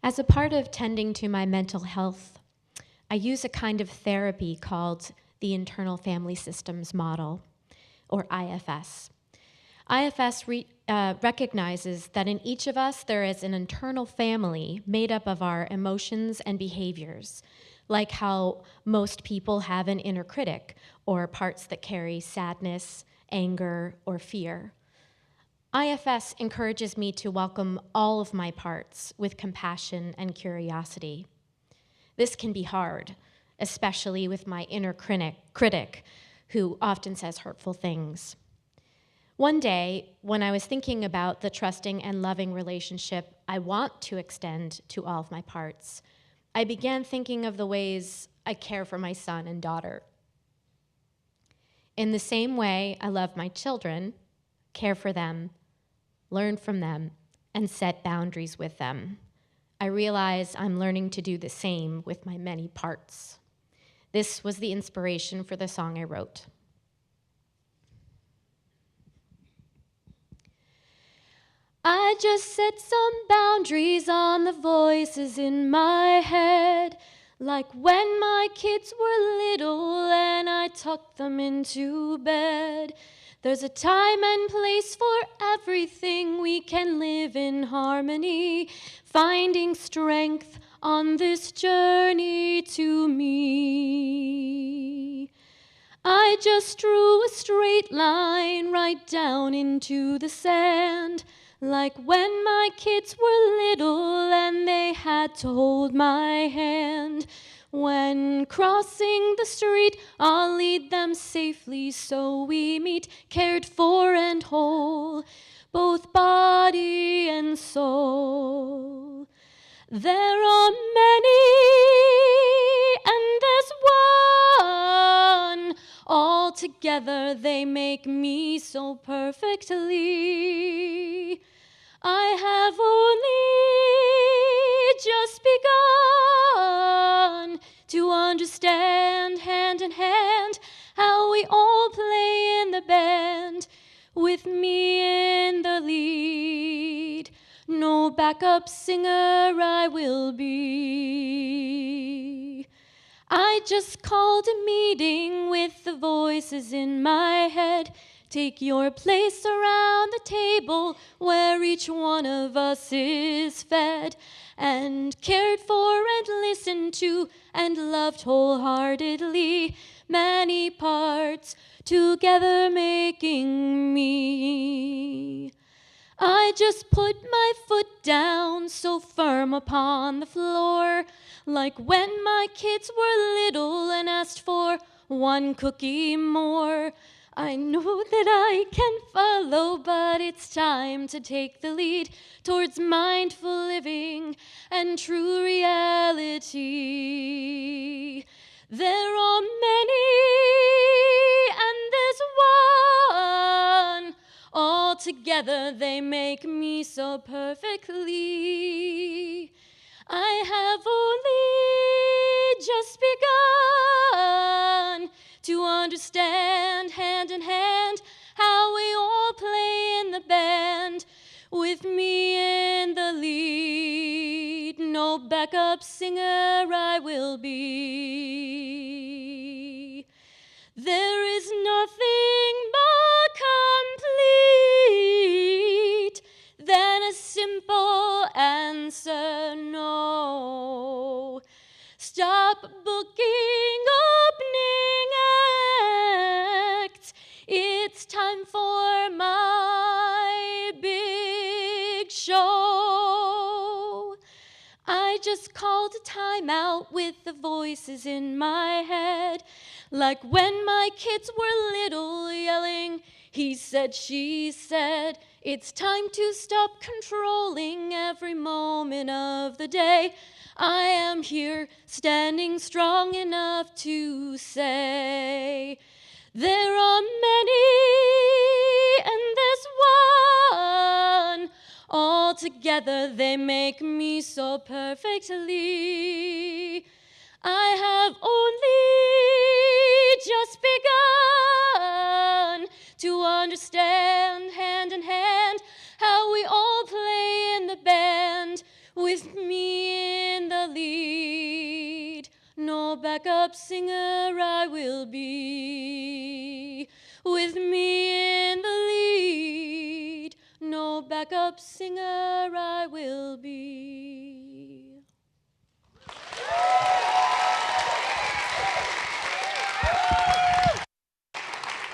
As a part of tending to my mental health, I use a kind of therapy called the Internal Family Systems Model, or IFS. IFS recognizes that in each of us there is an internal family made up of our emotions and behaviors, like how most people have an inner critic, or parts that carry sadness, anger, or fear. IFS encourages me to welcome all of my parts with compassion and curiosity. This can be hard, especially with my inner critic, who often says hurtful things. One day, when I was thinking about the trusting and loving relationship I want to extend to all of my parts, I began thinking of the ways I care for my son and daughter. In the same way I love my children, care for them, learn from them, and set boundaries with them, I realize I'm learning to do the same with my many parts. This was the inspiration for the song I wrote. I just set some boundaries on the voices in my head, like when my kids were little and I tucked them into bed. There's a time and place for everything. We can live in harmony, finding strength on this journey to me. I just drew a straight line right down into the sand, like when my kids were little and they had to hold my hand. When crossing the street, I'll lead them safely so we meet, cared for and whole, both body and soul. There are many, and there's one. All together they make me so perfectly. I have only just begun to understand hand in hand how we all play in the band with me in the lead. No backup singer I will be. I just called a meeting with the voices in my head. Take your place around the table where each one of us is fed and cared for and listened to and loved wholeheartedly. Many parts together making me. I just put my foot down so firm upon the floor, like when my kids were little and asked for one cookie more. I know that I can follow, but it's time to take the lead towards mindful living and true reality. There are many, and there's one. All together they make me so perfectly. I have only just begun to understand hand in hand how we all play in the band with me in the lead. No backup singer I will be. There is nothing more complete than a simple answer, no. Stop booking opening acts. It's time for my big show. I just called a timeout with the voices in my head, like when my kids were little yelling, he said, she said. It's time to stop controlling every moment of the day. I am here standing strong enough to say, there are many and there's one. All together they make me so perfectly. I have only just begun to understand hand in hand how we all play in the band with me in the lead. No backup singer I will be. With me in the lead. No backup singer I will be.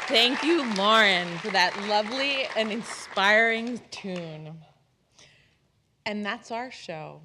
Thank you, Lauren, for that lovely and inspiring tune. And that's our show.